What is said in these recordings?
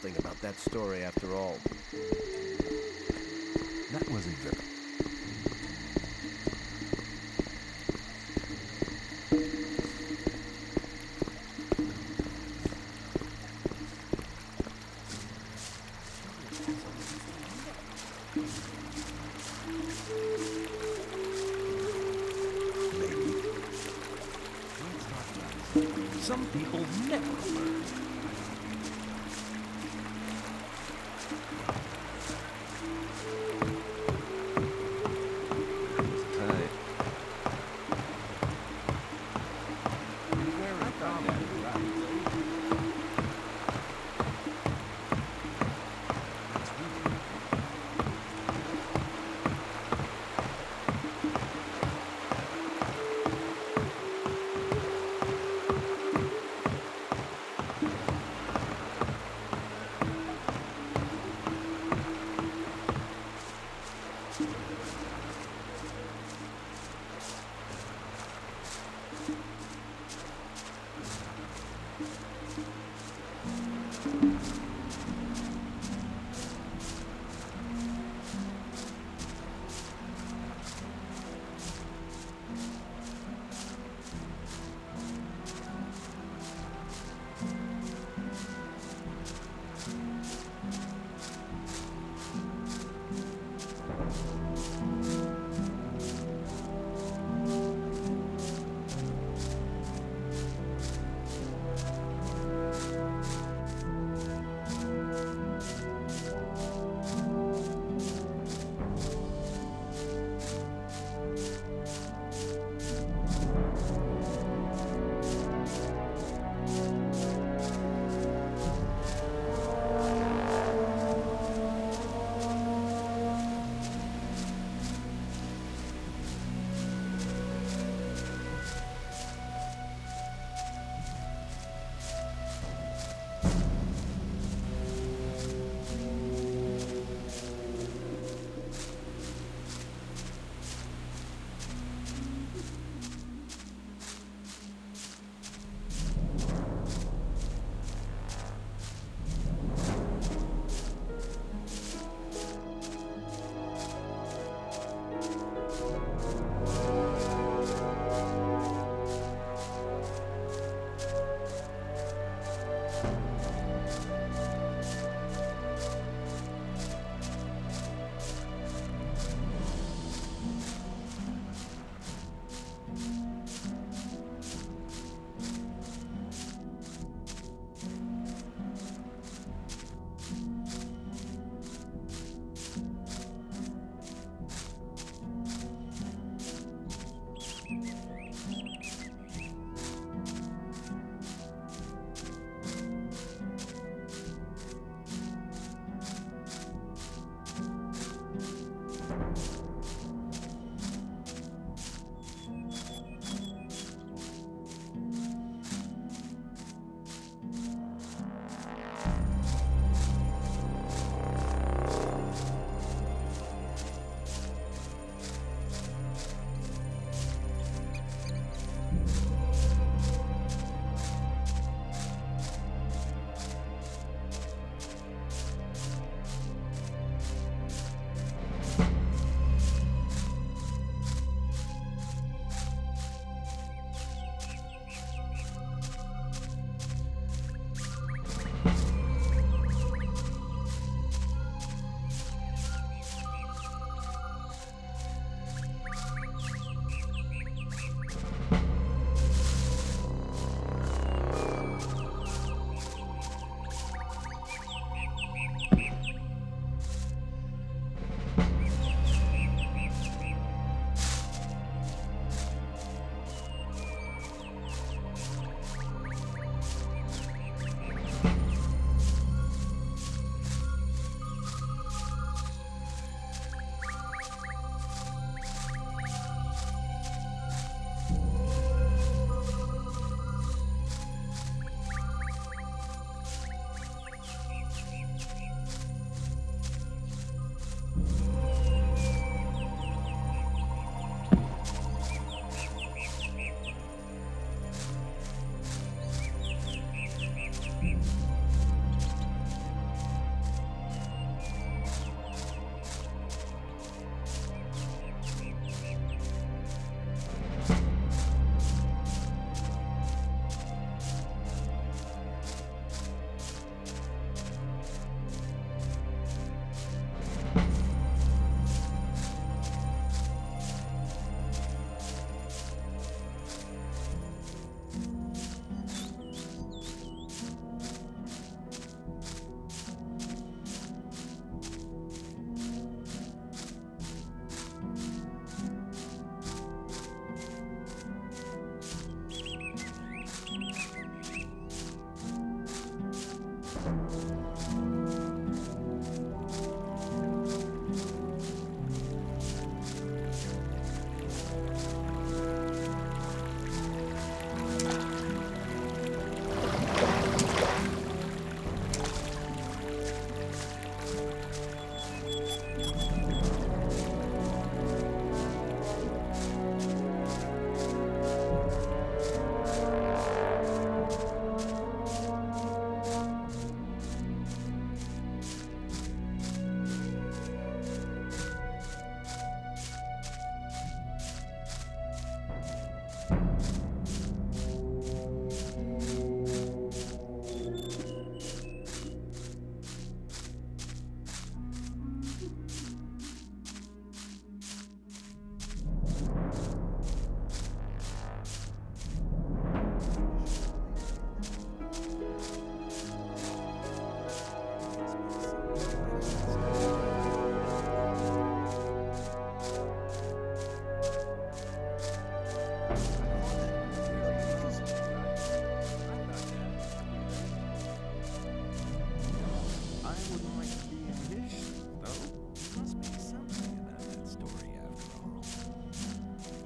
something about that story after all. That wasn't driven. Some people never learn. Tight. Where I thought that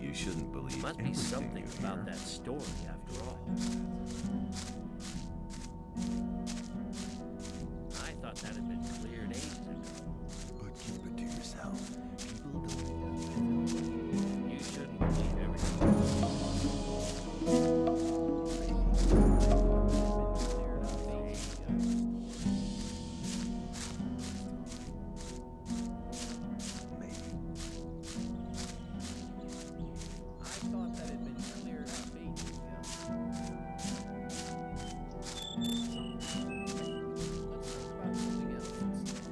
You shouldn't believe Must be everything something you about hear. that story after all. I thought that had been cleared ages ago. But keep it to yourself. People don't. You shouldn't believe everything. Maybe. I thought that had been cleared up ages ago. Let's talk about something else instead.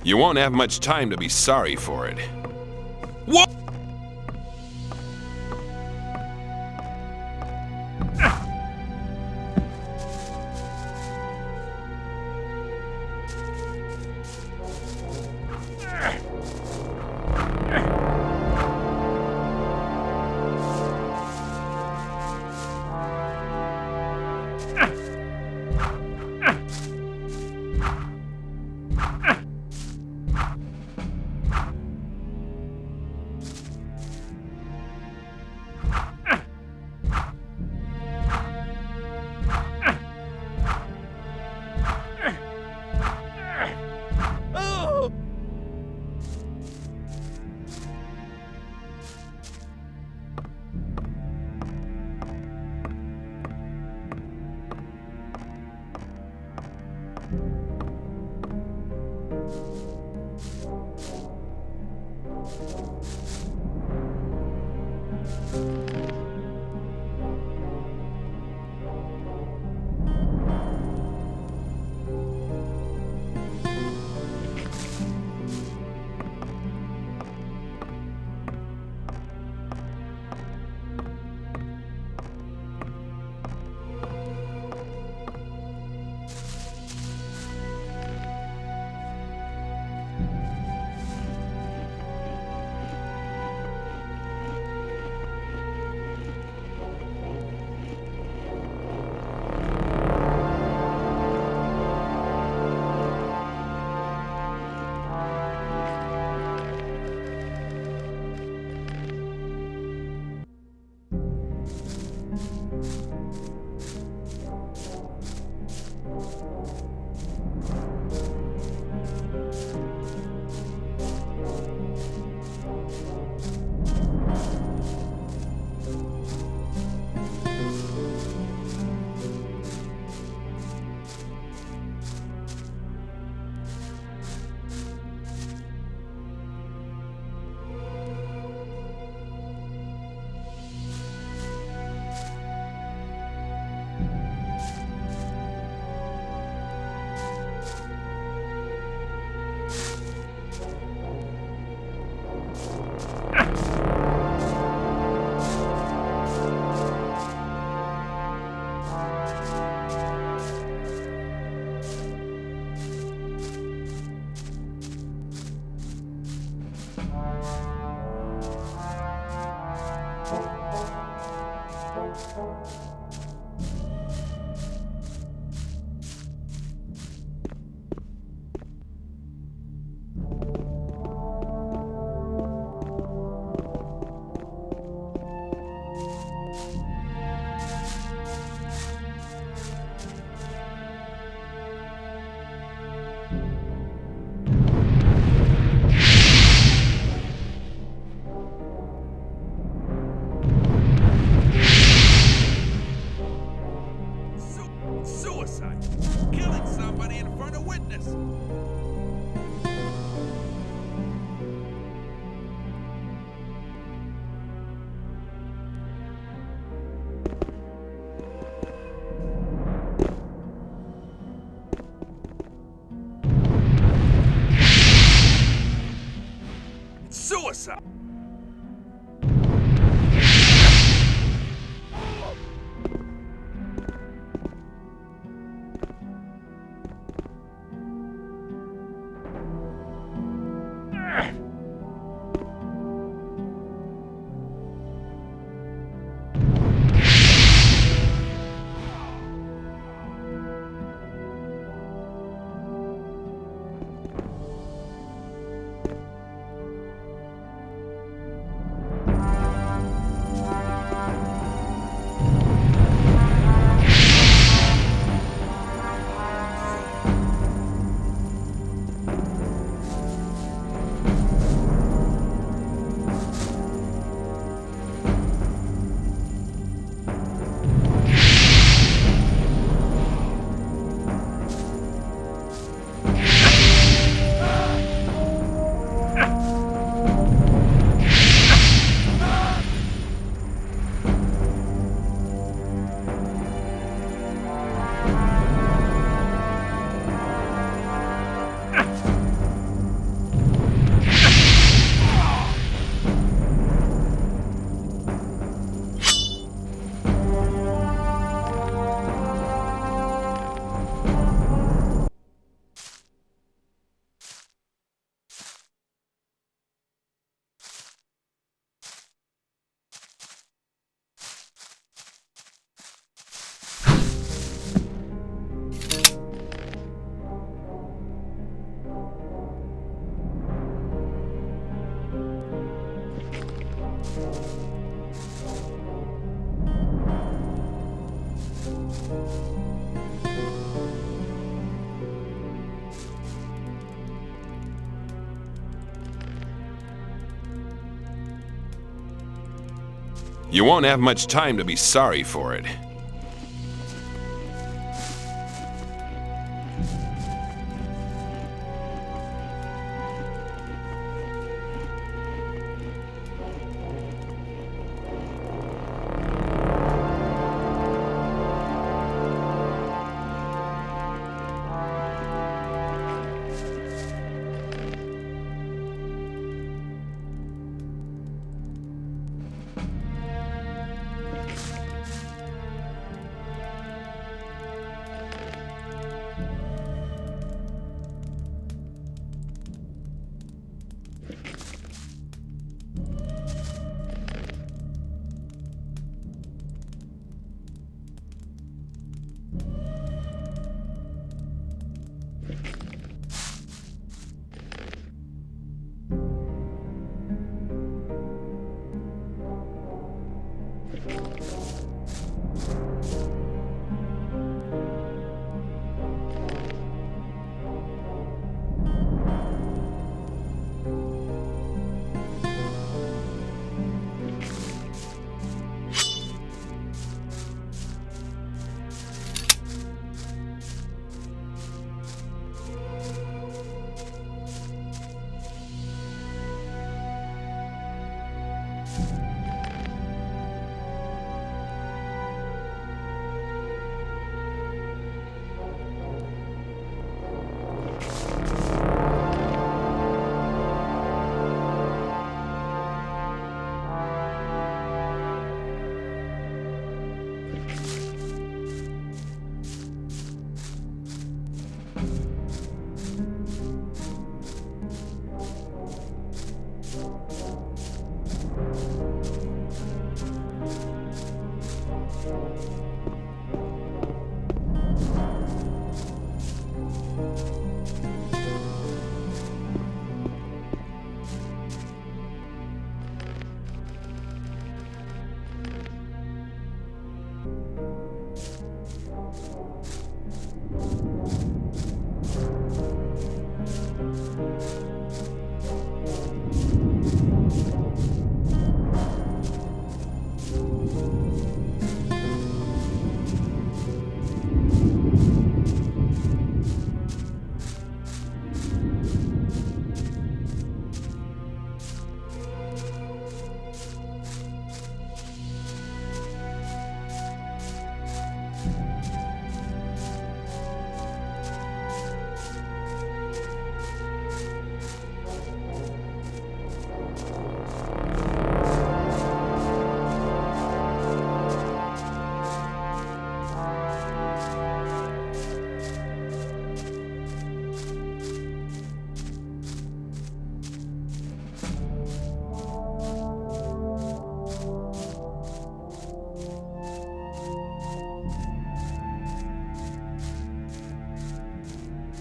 You won't have much time to be sorry for it. What? Suicide! Killing somebody in front of witness! Suicide! You won't have much time to be sorry for it.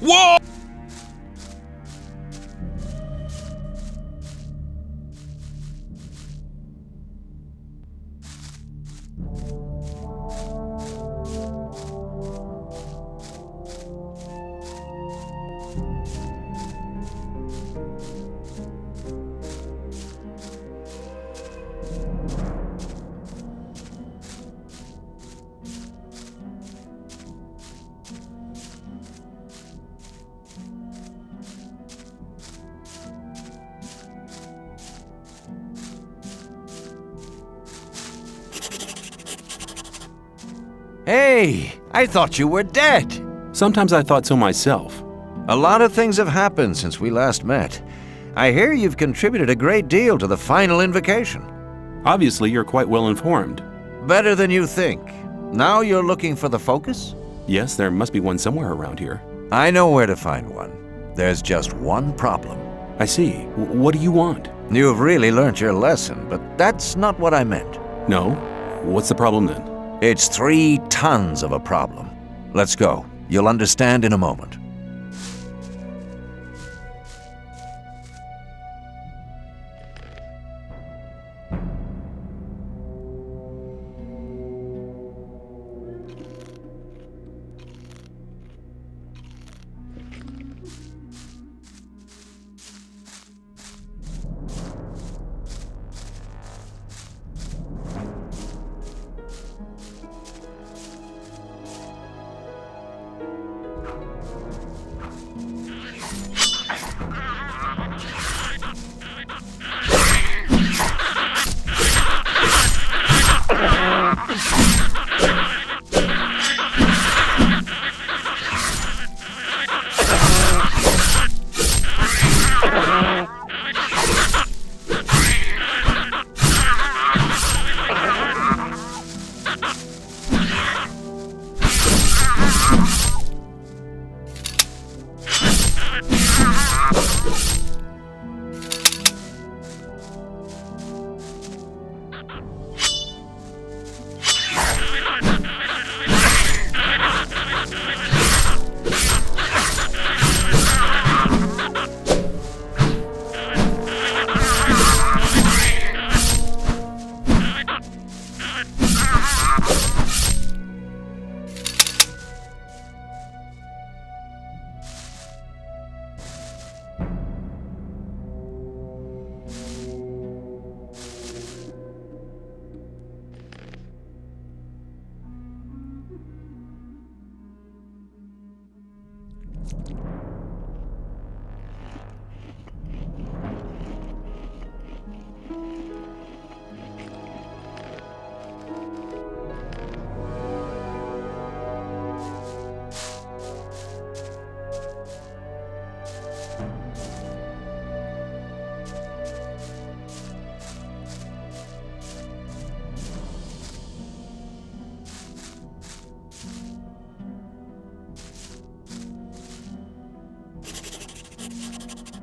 Whoa! Hey, I thought you were dead. Sometimes I thought so myself. A lot of things have happened since we last met. I hear you've contributed a great deal to the final invocation. Obviously, you're quite well informed. Better than you think. Now you're looking for the focus? Yes, there must be one somewhere around here. I know where to find one. There's just one problem. I see. What do you want? You've really learned your lesson, but that's not what I meant. No? What's the problem then? It's 3 tons of a problem. Let's go. You'll understand in a moment.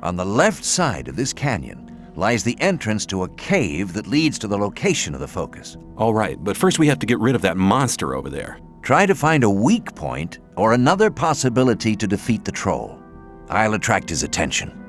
On the left side of this canyon lies the entrance to a cave that leads to the location of the focus. All right, but first we have to get rid of that monster over there. Try to find a weak point or another possibility to defeat the troll. I'll attract his attention.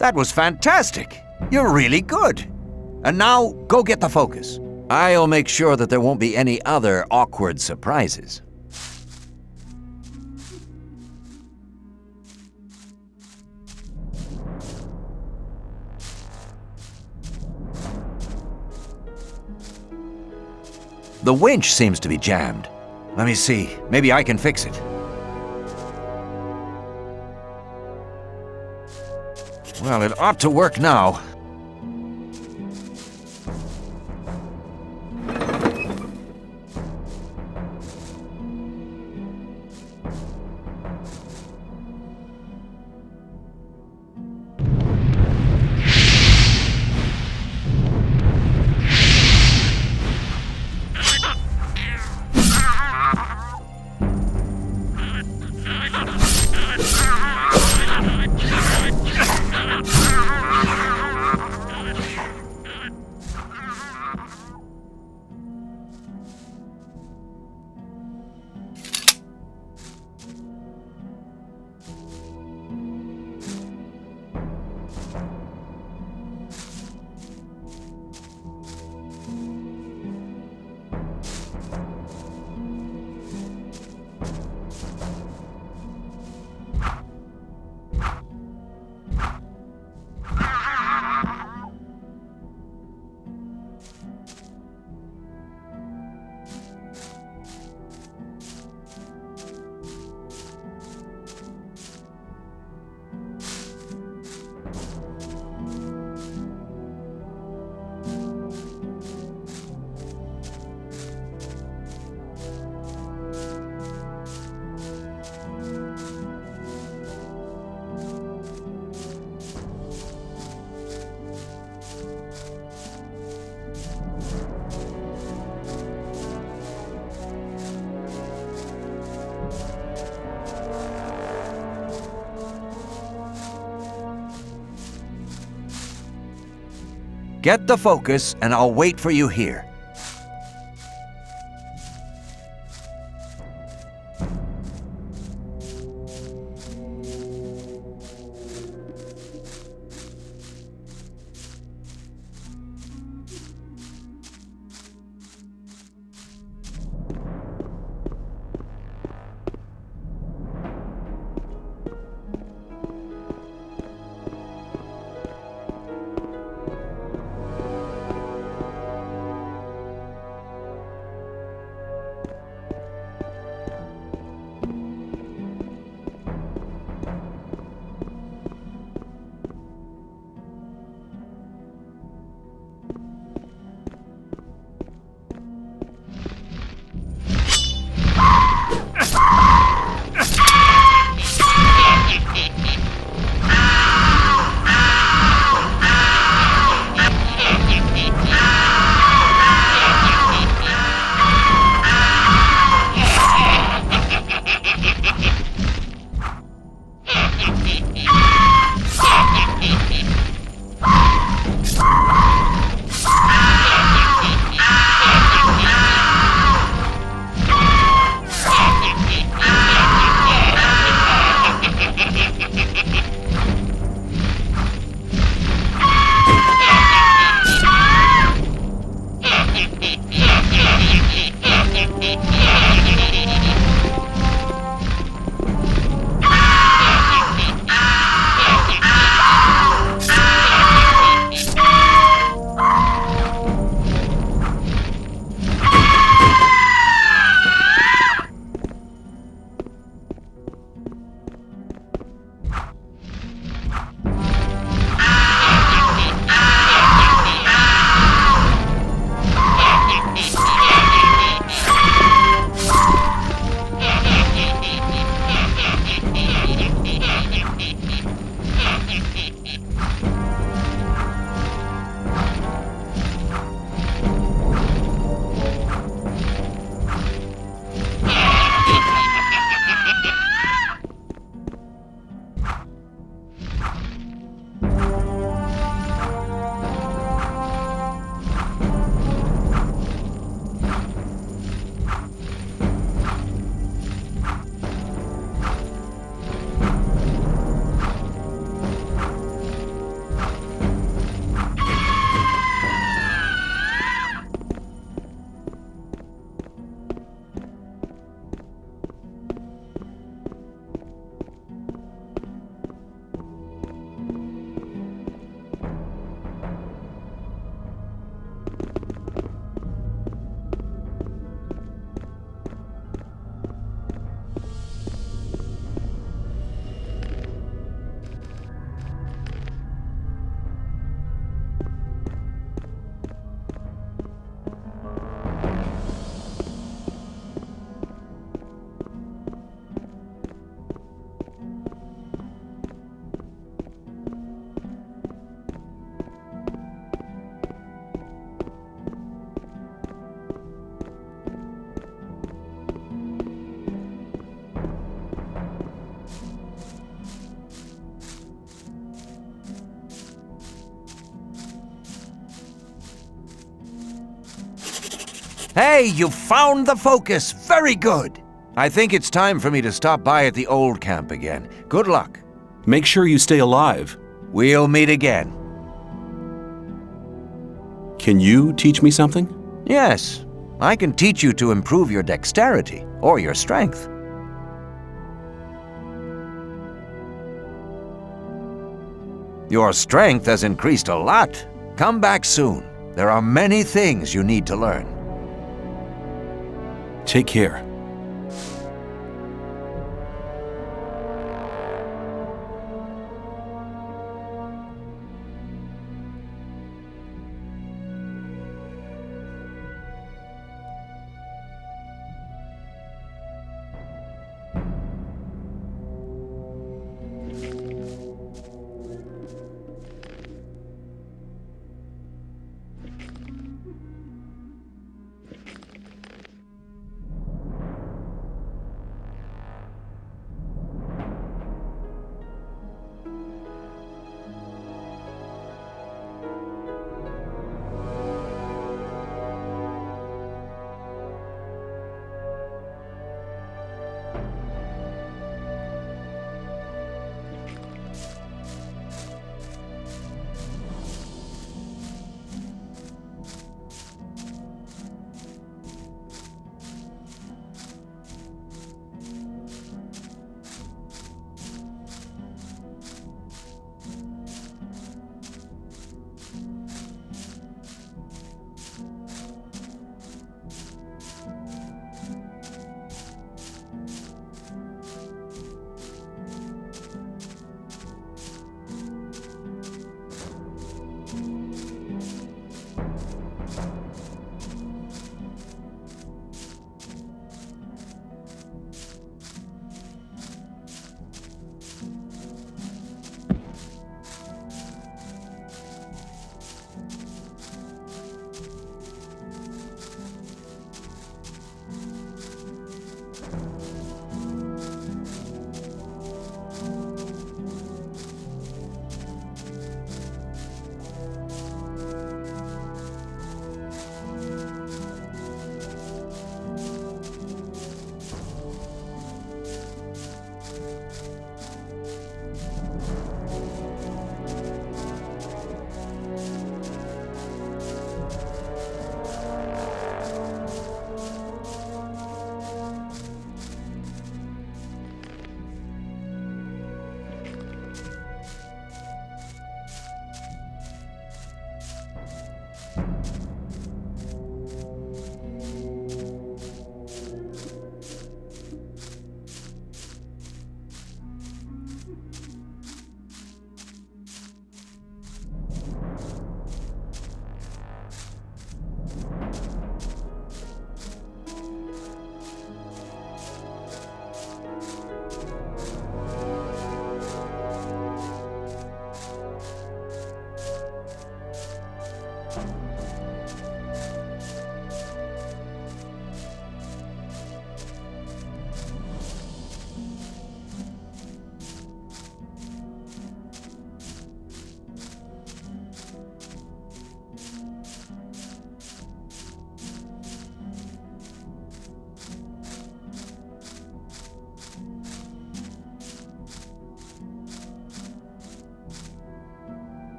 That was fantastic. You're really good. And now, go get the focus. I'll make sure that there won't be any other awkward surprises. The winch seems to be jammed. Let me see. Maybe I can fix it. Well, it ought to work now. Get the focus, and I'll wait for you here. Hey, you found the focus! Very good! I think it's time for me to stop by at the old camp again. Good luck. Make sure you stay alive. We'll meet again. Can you teach me something? Yes, I can teach you to improve your dexterity or your strength. Your strength has increased a lot. Come back soon. There are many things you need to learn. Take care.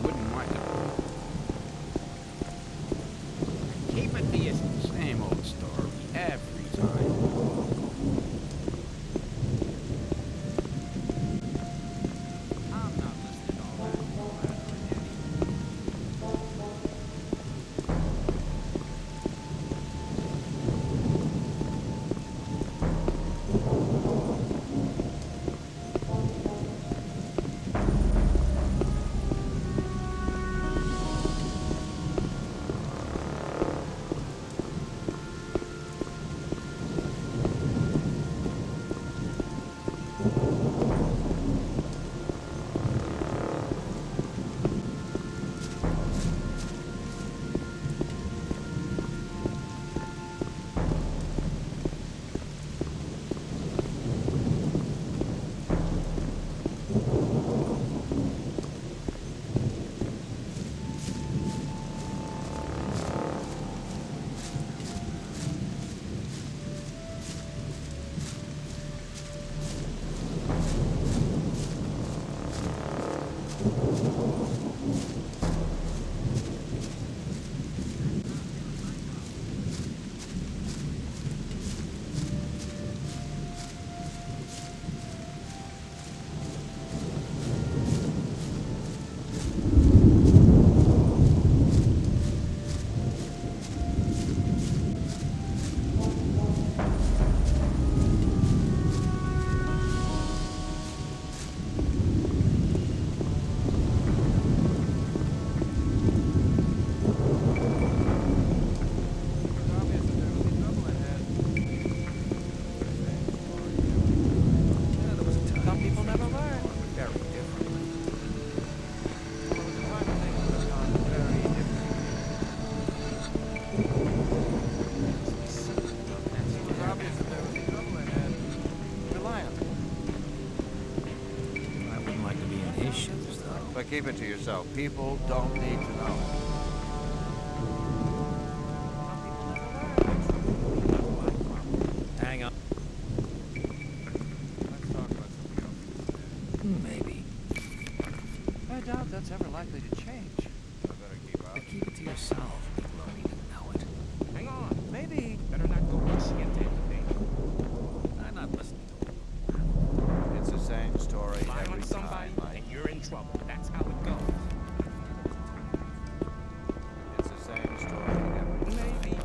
Wouldn't mind it. Keep it the same old story every time. I'm not listening to all that flattering anymore. Some people never learn. Very differently. There was a time when things would have gone very differently. And it was obvious that there was trouble ahead. Rely on it. I wouldn't like to be in his shoes, though. But keep it to yourself. People don't need to know. Hang on. Let's talk about something else instead. Maybe. I doubt that's ever likely to change. I better keep up. But keep it to yourself. People don't need to know it. Hang on. Maybe better not go rushing into anything. I'm not listening to it. It's the same story Rely every on somebody, time. and you're in trouble. That's how it goes. It's the same story every time. Maybe.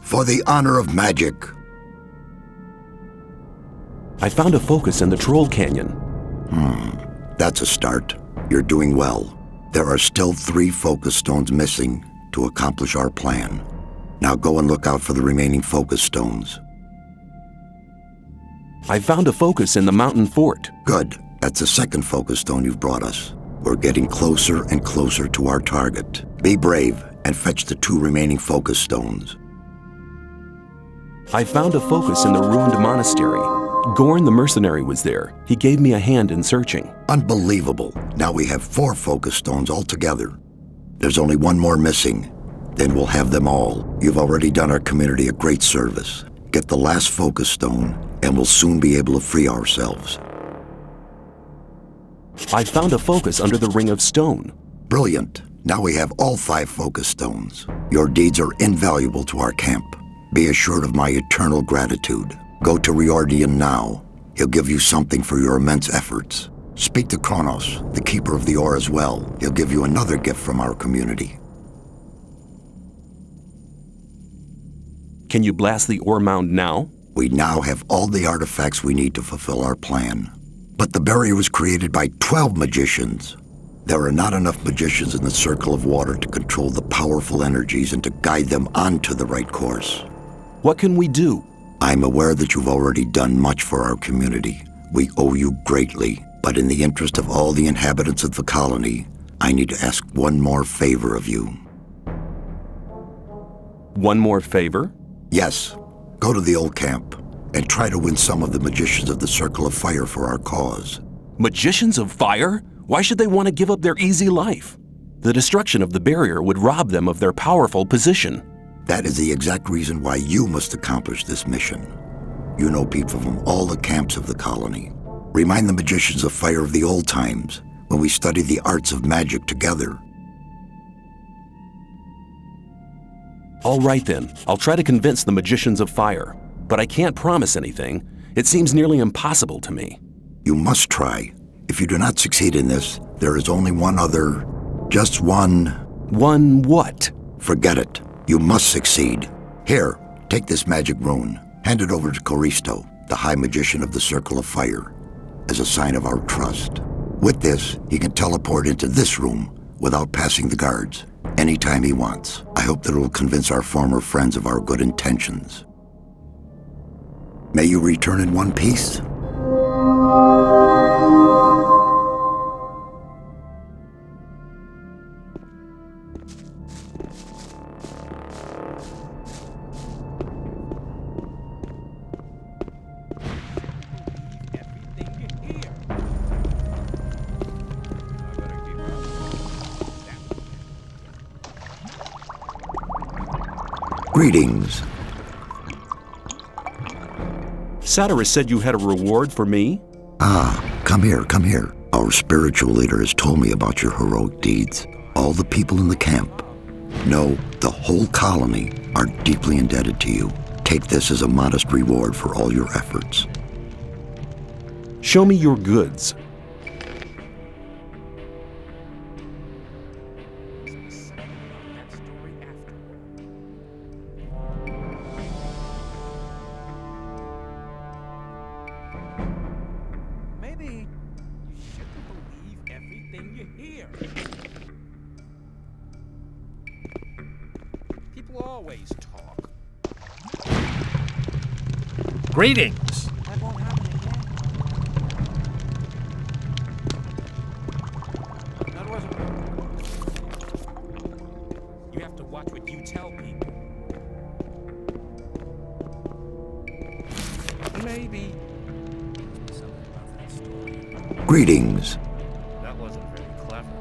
For the honor of magic. I found a focus in the Troll Canyon. That's a start. You're doing well. There are still 3 focus stones missing to accomplish our plan. Now go and look out for the remaining focus stones. I found a focus in the mountain fort. Good. That's the second focus stone you've brought us. We're getting closer and closer to our target. Be brave and fetch the 2 remaining focus stones. I found a focus in the ruined monastery. Gorn the mercenary was there. He gave me a hand in searching. Unbelievable. Now we have 4 focus stones altogether. There's only 1 more missing. Then we'll have them all. You've already done our community a great service. Get the last focus stone, and we'll soon be able to free ourselves. I found a focus under the ring of stone. Brilliant. Now we have all 5 focus stones. Your deeds are invaluable to our camp. Be assured of my eternal gratitude. Go to Riordian now. He'll give you something for your immense efforts. Speak to Kronos, the keeper of the ore as well. He'll give you another gift from our community. Can you blast the ore mound now? We now have all the artifacts we need to fulfill our plan. But the barrier was created by 12 magicians. There are not enough magicians in the circle of water to control the powerful energies and to guide them onto the right course. What can we do? I'm aware that you've already done much for our community. We owe you greatly, but in the interest of all the inhabitants of the colony, I need to ask one more favor of you. One more favor? Yes. Go to the old camp and try to win some of the magicians of the Circle of Fire for our cause. Magicians of fire? Why should they want to give up their easy life? The destruction of the barrier would rob them of their powerful position. That is the exact reason why you must accomplish this mission. You know people from all the camps of the colony. Remind the magicians of fire of the old times, when we studied the arts of magic together. All right then, I'll try to convince the magicians of fire. But I can't promise anything. It seems nearly impossible to me. You must try. If you do not succeed in this, there is only one other... just one... One what? Forget it. You must succeed. Here, take this magic rune. Hand it over to Coristo, the High Magician of the Circle of Fire, as a sign of our trust. With this, he can teleport into this room without passing the guards, anytime he wants. I hope that it will convince our former friends of our good intentions. May you return in one piece. Greetings. Xardas said you had a reward for me? Come here, come here. Our spiritual leader has told me about your heroic deeds. All the people in the camp, no, the whole colony, are deeply indebted to you. Take this as a modest reward for all your efforts. Show me your goods. Maybe you shouldn't believe everything you hear. People always talk. Greetings. That won't happen again. That wasn't. You have to watch what you tell people. Maybe. Something about that story. Greetings. That wasn't very clever.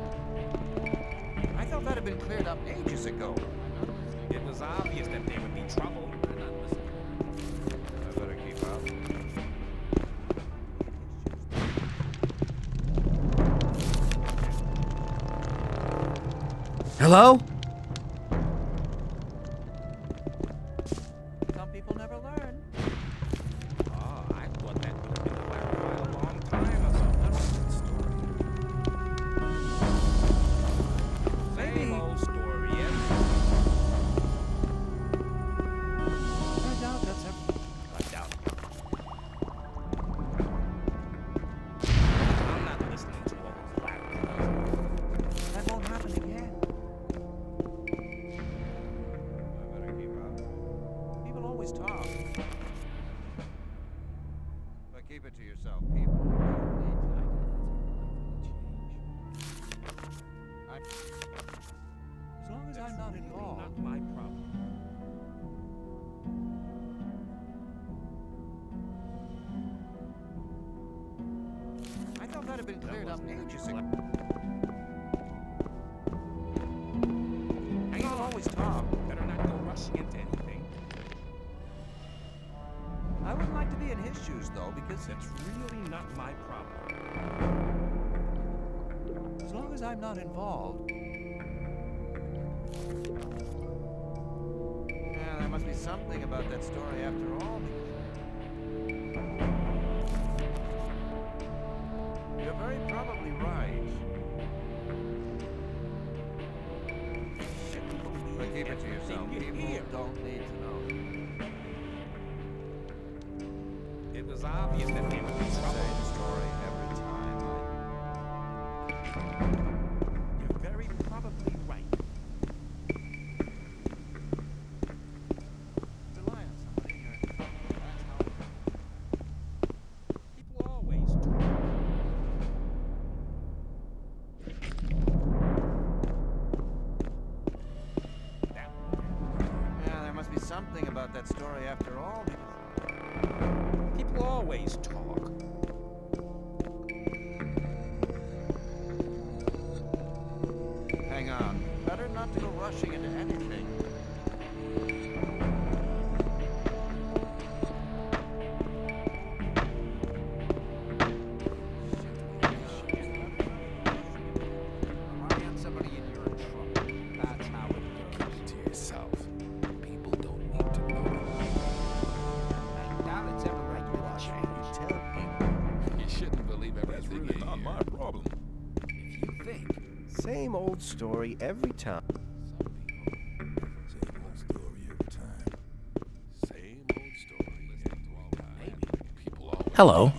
I thought that had been cleared up ages ago. It was obvious that there would be trouble. They're not listening. I better keep up. Hello? Some people never learn. Oh, I thought that would have been clarified a long time or something. Same old story, yeah. I doubt that's everything. I doubt it. I'm not listening to all the clatter. That won't happen again. not involved. Not my problem. I thought that had been cleared up ages ago. Hang on, always Tom. Better not go rushing into anything. I wouldn't like to be in his shoes, though, because That's really not my problem. as long as I'm not involved. Yeah, there must be something about that story after all. You're very probably right. But keep it to yourself. People don't need to know. It was obvious that they would be trouble. Same story every time. You're very probably right. Rely on somebody. That's how. People always talk. Yeah, there must be something about that story after all. People always talk. Hang on. Better not to go rushing into anything. Rely on somebody and you're in trouble. That's how it goes. Keep it to yourself. People don't need to know. I doubt it's ever regular change. Tell people. You shouldn't believe everything you hear. my problem. If you think. Same old story every time. Same old story every time. Same old story. Maybe people always. Hello.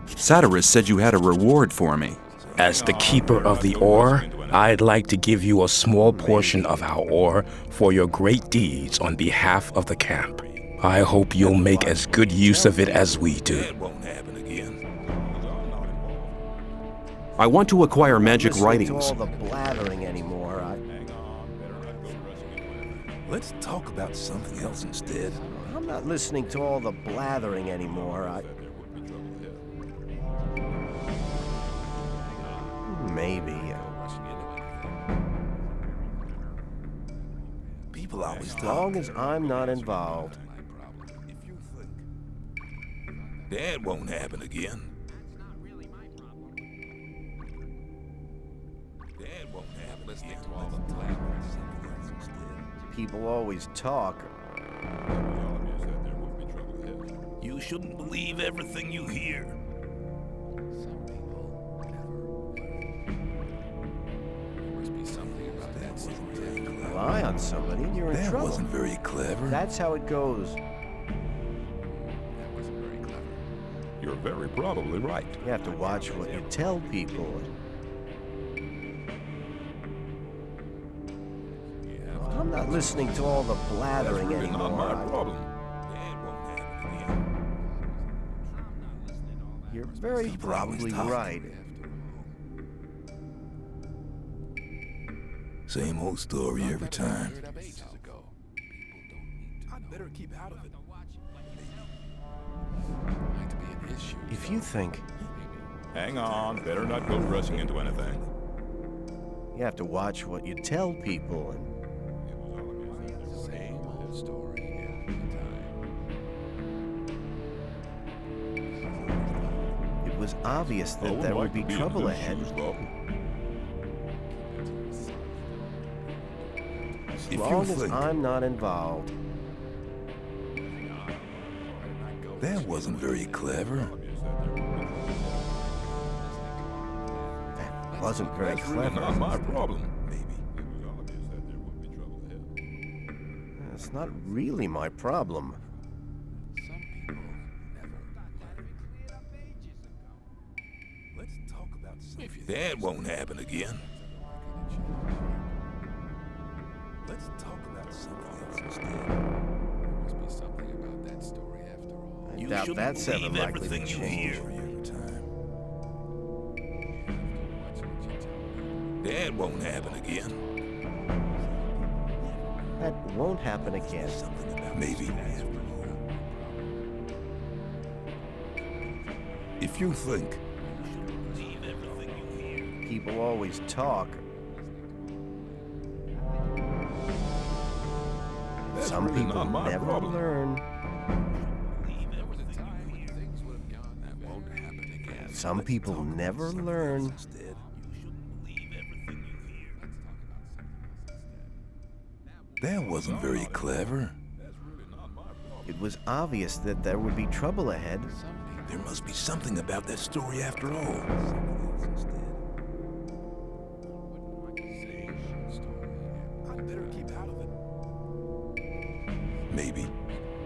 Xardas said you had a reward for me. As the keeper of the ore, I'd like to give you a small portion of our ore for your great deeds on behalf of the camp. I hope you'll make as good use of it as we do. That won't happen again. I want to acquire magic Listening writings. to all the blathering anymore. Let's talk about something else instead. I'm not listening to all the blathering anymore. Maybe. People always As talk. long as I'm not involved. That won't happen again. That won't happen Listening again. to all the blabbering. People always talk. You shouldn't believe everything you hear. Some people never learn. There must be something about that story. Rely on somebody and you're in That trouble. wasn't very clever. That's how it goes. That wasn't very clever. You're very probably right. You have to watch what you tell people. I'm not listening to all the blathering That's really not my anymore. problem. That won't happen again. You're very People always probably talk. right. Same old story every time. Cleared up ages ago. People don't need to I'd better keep out of it. I'd like to be in his shoes. If you think Hang on, better not go rushing into anything. you have to watch what you tell people, and Same old story every time. it was obvious that there would be trouble ahead. As If long you as think I'm not involved. that wasn't very clever. That wasn't very That's really clever. not my problem. Maybe. It's not really my problem. Some people never. Let's talk about something. That won't happen again. Let's talk about something else instead. There must be something about that story after all. I doubt that's ever believe likely to everything you change. hear every time. Watch what you tell people. That won't happen again. That won't happen again. Maybe. If you think People always talk. Some really people not my never problem. learn. There was a time when things would have gone that won't happen again. Some people never learn. that wasn't very clever. It was obvious that there would be trouble ahead. There must be something about that story after all. I'd better keep out of it. Maybe.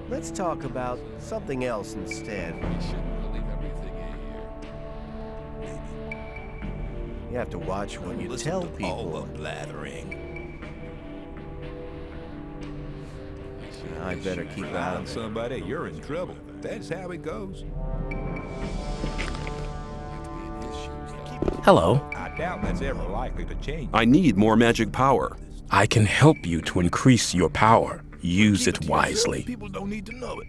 Let's talk about something else instead. You shouldn't believe everything you hear. You have to watch what you Listen tell to all people. the blathering. I'd better keep Rely out on of it. somebody, you're in trouble. That's how it goes. Hello. I doubt that's ever likely to change. I need more magic power. I can help you to increase your power. Use it wisely. People don't need to know it.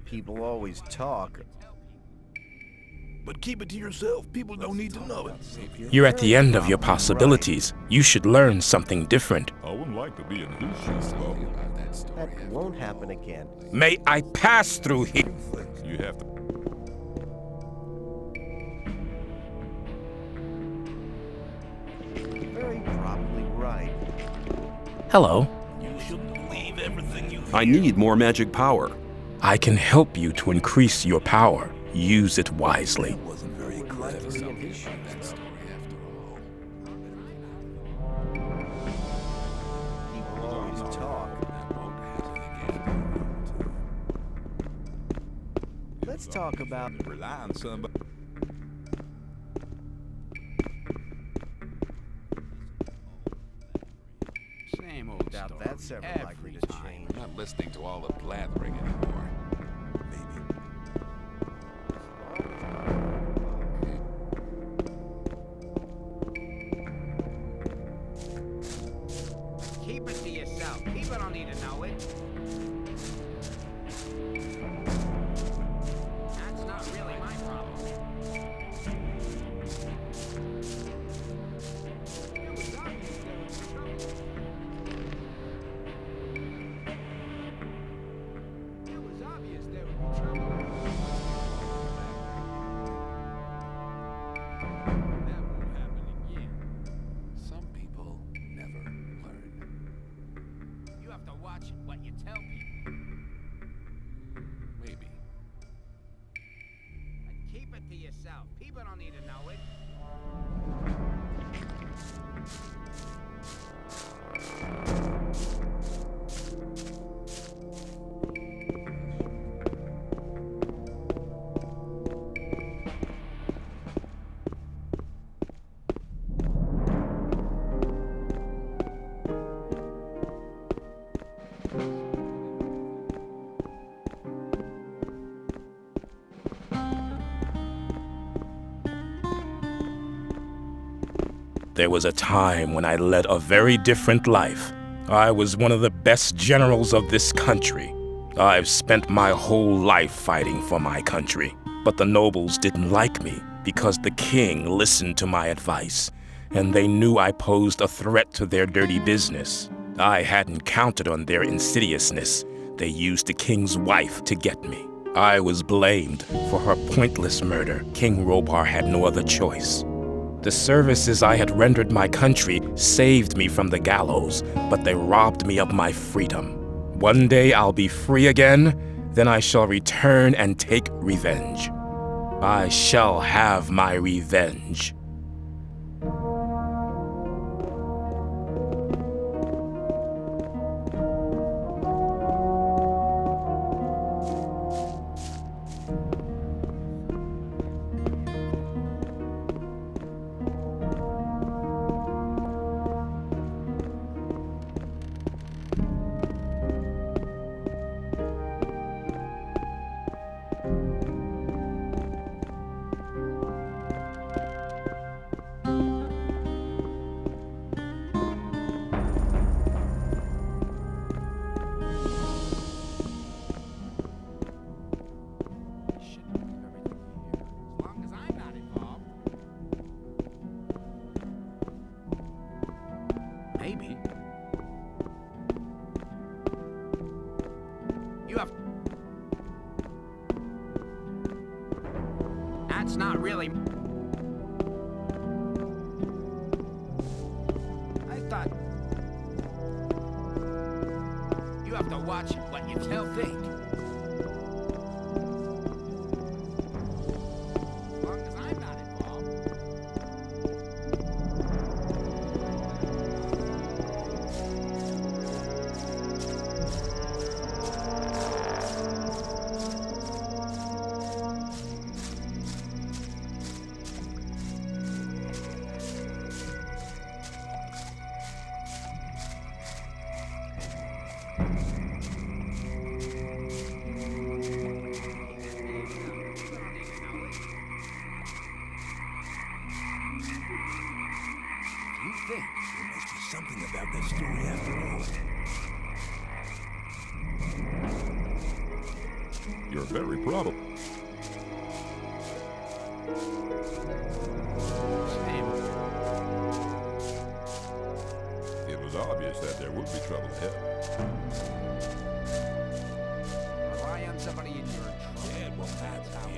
People always talk. But keep it to yourself. People don't need to know it. You're at the end of your possibilities. You should learn something different. I wouldn't like to be in his shoes, Bob. That won't happen again. May I pass through here? You have to. Very probably right. Hello. You shouldn't believe everything you I need more magic power. I can help you to increase your power. Use it wisely. wasn't very clever. That story after all. People always talk. That won't happen again. Let's talk about Rely on somebody. Same old doubt story. that's ever Every likely to time. change. I'm not listening to all the blathering anymore. Maybe. Keep it to yourself. People don't need to know it. That's not really my problem. It was obvious there was trouble. It was obvious there would be trouble. That won't happen again. Some people never learn. You have to watch what you tell people. Maybe. And keep it to yourself. People don't need to know it. There was a time when I led a very different life. I was one of the best generals of this country. I've spent my whole life fighting for my country. But the nobles didn't like me because the king listened to my advice, and they knew I posed a threat to their dirty business. I hadn't counted on their insidiousness. They used the king's wife to get me. I was blamed for her pointless murder. King Ropar had no other choice. The services I had rendered my country saved me from the gallows, but they robbed me of my freedom. One day I'll be free again, then I shall return and take revenge. I shall have my revenge. Maybe. You have... That's not really... I thought... You have to watch what you tell think. As long as I'm not involved. You think? There must be something about that story after all. You're very probable. It was obvious that there would be trouble ahead. Rely on somebody in your trouble. Yeah, well, that's how.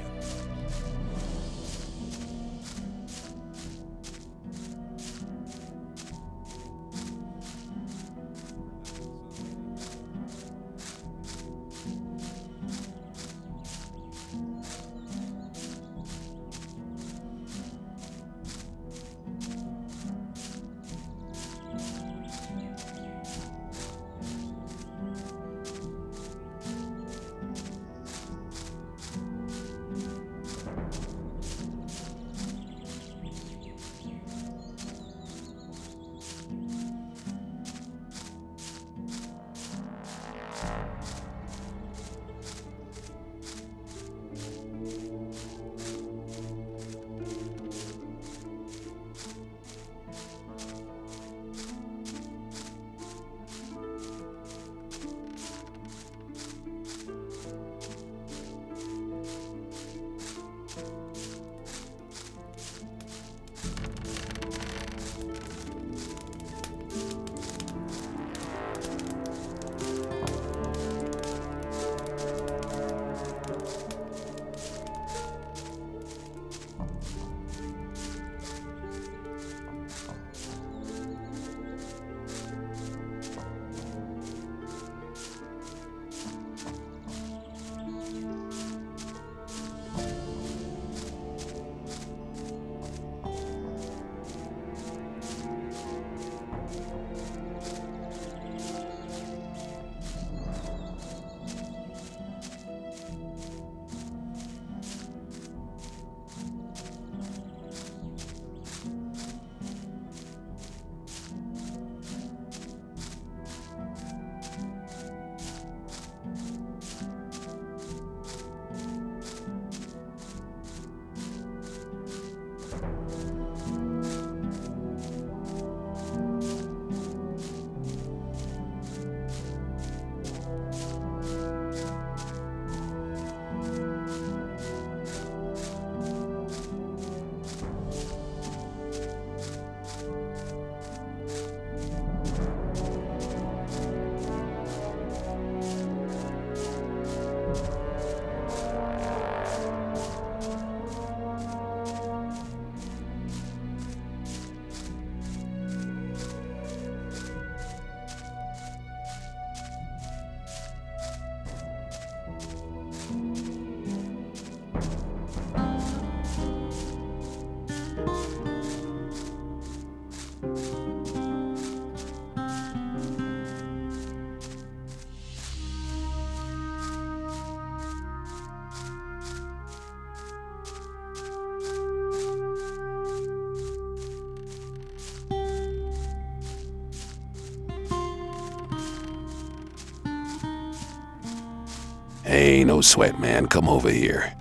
Hey, no sweat, man. Come over here.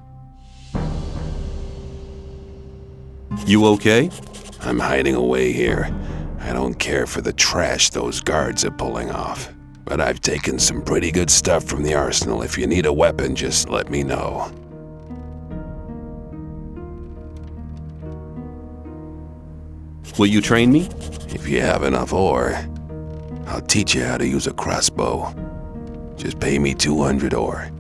You okay? I'm hiding away here. I don't care for the trash those guards are pulling off. But I've taken some pretty good stuff from the arsenal. If you need a weapon, just let me know. Will you train me? If you have enough ore, I'll teach you how to use a crossbow. Just pay me 200 ore.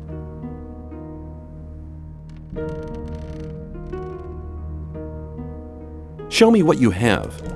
Show me what you have.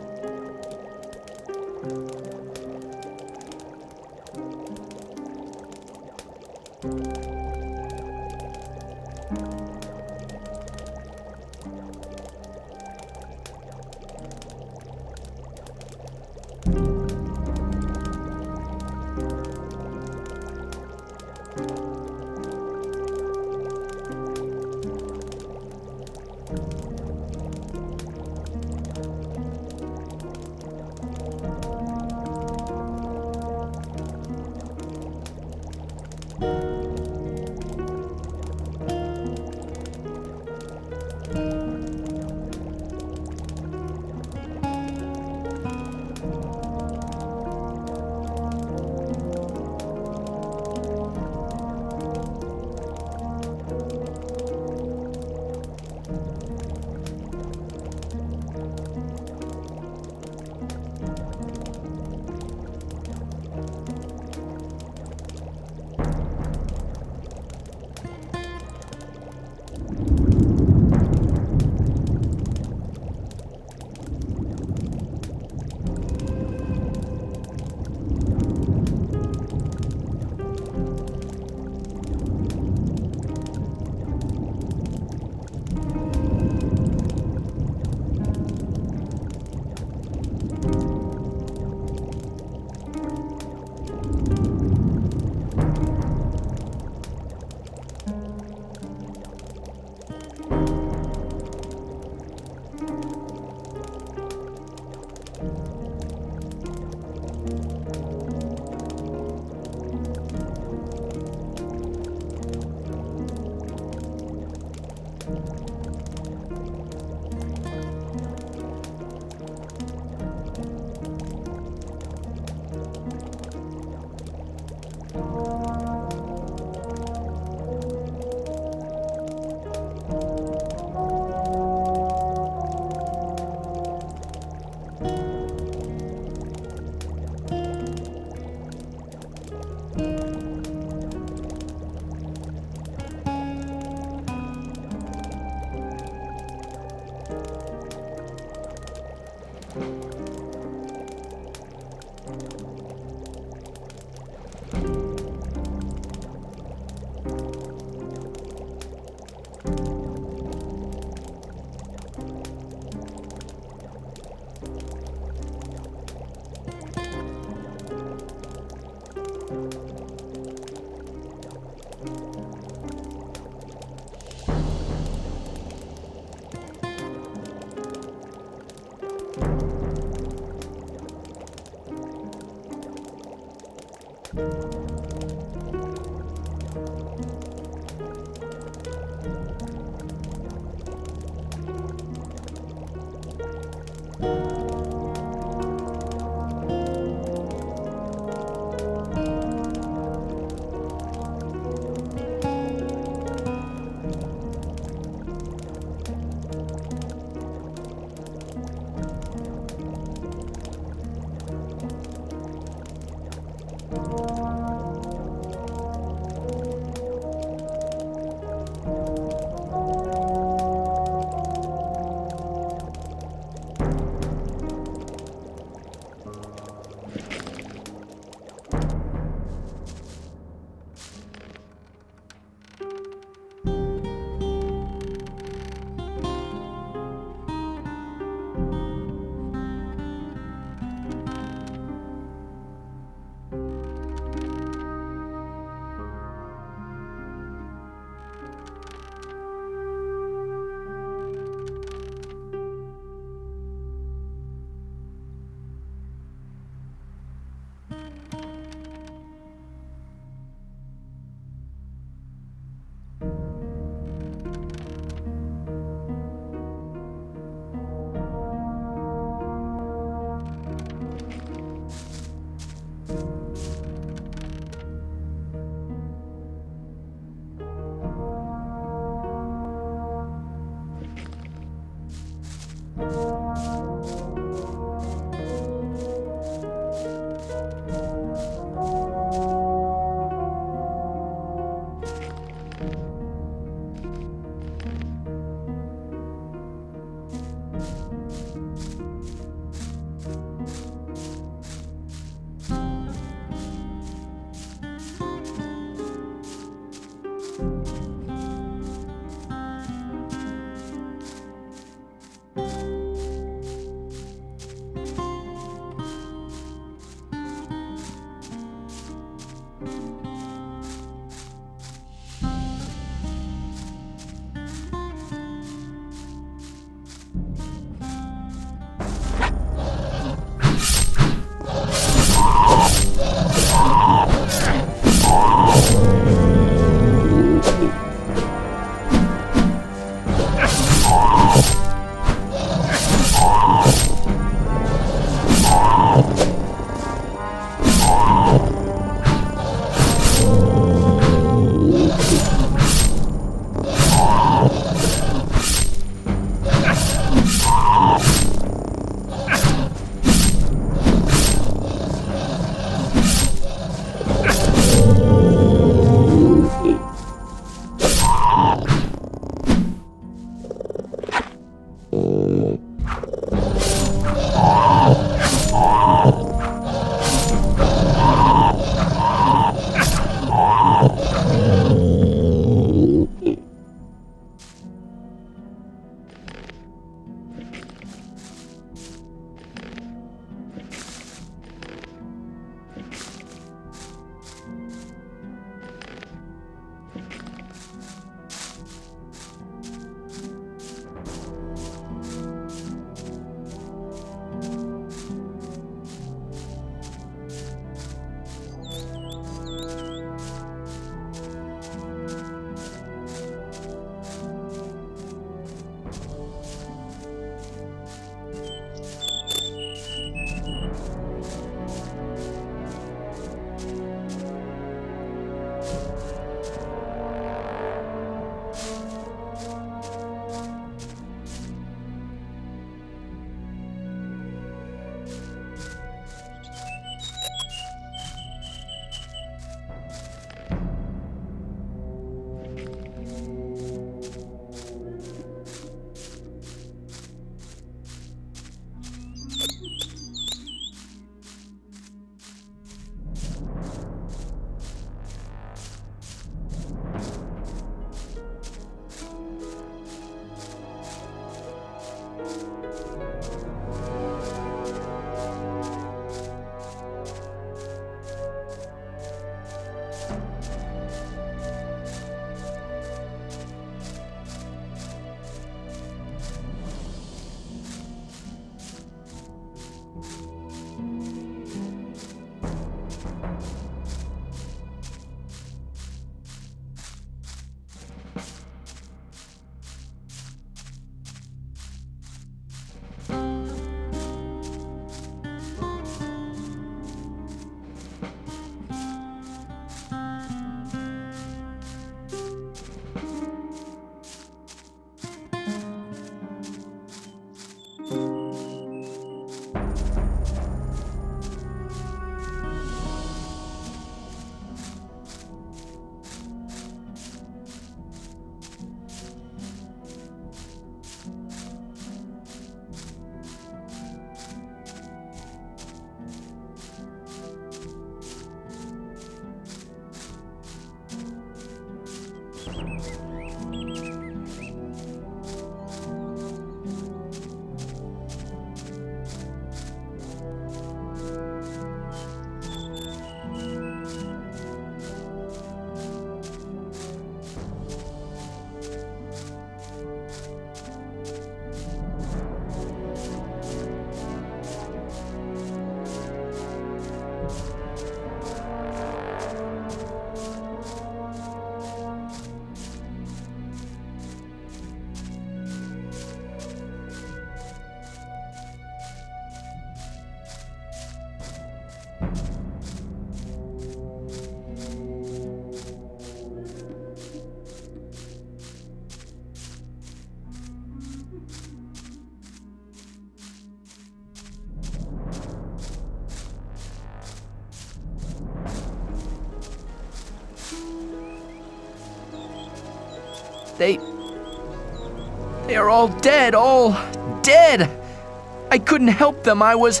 They are all dead. I couldn't help them. I was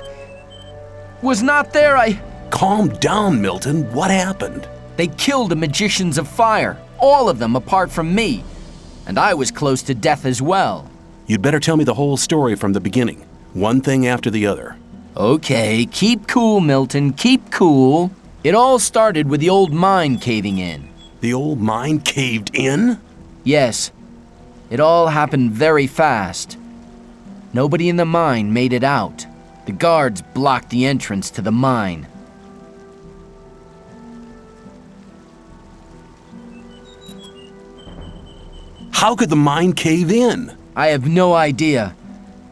not there. Calm down, Milton. What happened? They killed the magicians of fire, all of them apart from me. And I was close to death as well. You'd better tell me the whole story from the beginning, one thing after the other. Okay, keep cool, Milton, keep cool. It all started with the old mine caving in. The old mine caved in? Yes. It all happened very fast. Nobody in the mine made it out. The guards blocked the entrance to the mine. How could the mine cave in? I have no idea.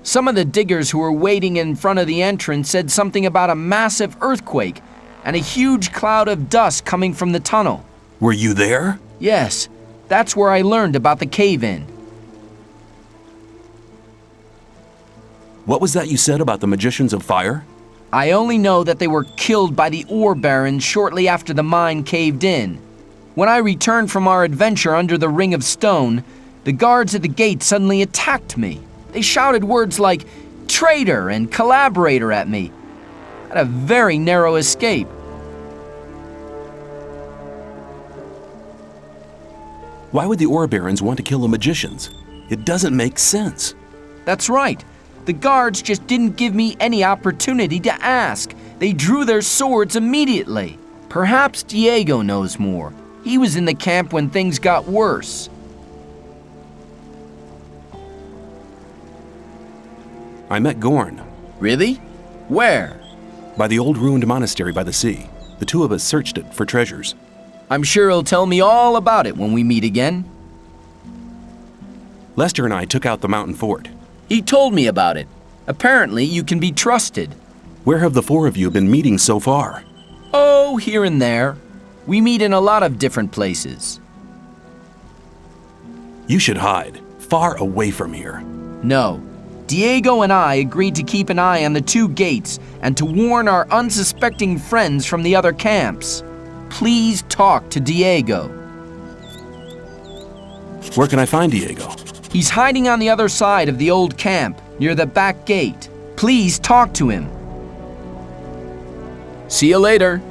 Some of the diggers who were waiting in front of the entrance said something about a massive earthquake and a huge cloud of dust coming from the tunnel. Were you there? Yes, that's where I learned about the cave-in. What was that you said about the magicians of fire? I only know that they were killed by the ore barons shortly after the mine caved in. When I returned from our adventure under the Ring of Stone, the guards at the gate suddenly attacked me. They shouted words like traitor and collaborator at me. I had a very narrow escape. Why would the ore barons want to kill the magicians? It doesn't make sense. That's right. The guards just didn't give me any opportunity to ask. They drew their swords immediately. Perhaps Diego knows more. He was in the camp when things got worse. I met Gorn. Really? Where? By the old ruined monastery by the sea. The two of us searched it for treasures. I'm sure he'll tell me all about it when we meet again. Lester and I took out the mountain fort. He told me about it. Apparently, you can be trusted. Where have the four of you been meeting so far? Oh, here and there. We meet in a lot of different places. You should hide, far away from here. No. Diego and I agreed to keep an eye on the two gates and to warn our unsuspecting friends from the other camps. Please talk to Diego. Where can I find Diego? He's hiding on the other side of the old camp, near the back gate. Please talk to him. See you later.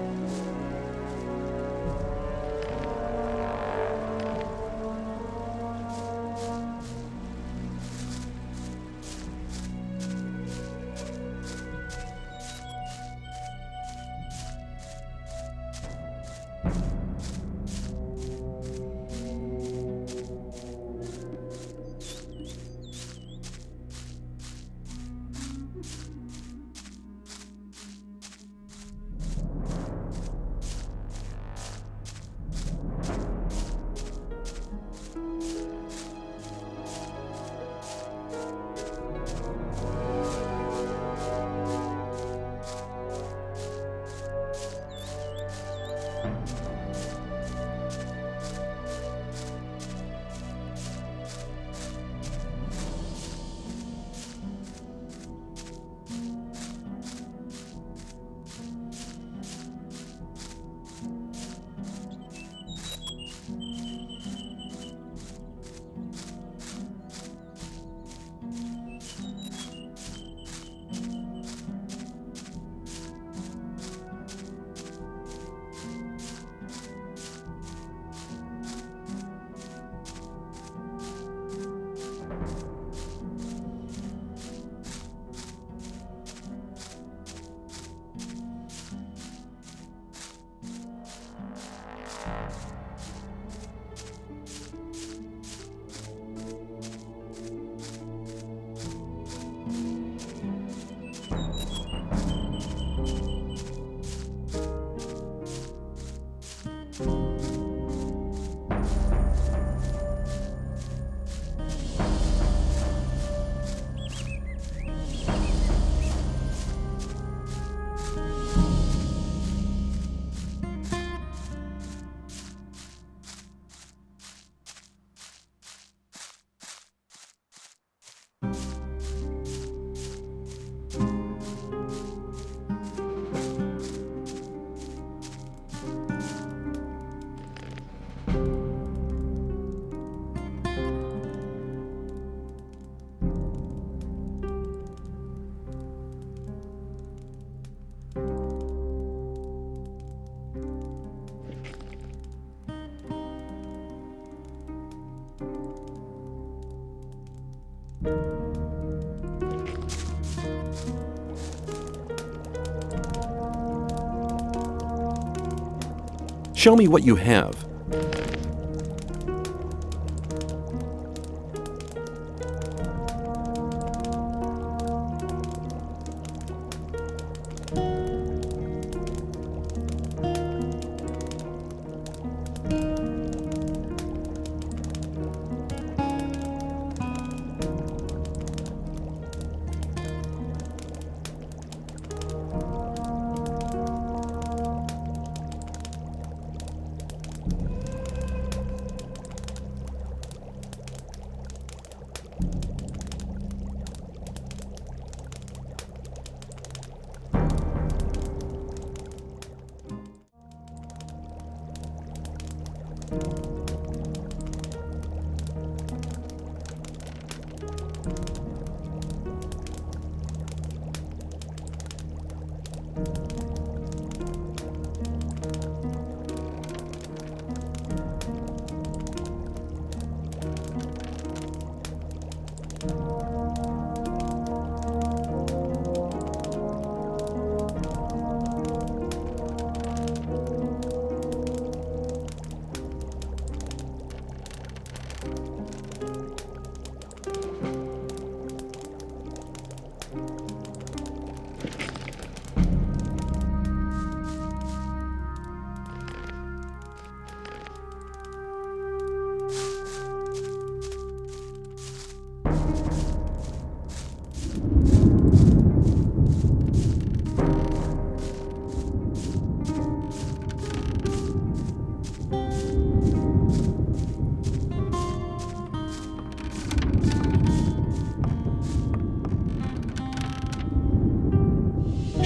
Show me what you have.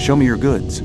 Show me your goods.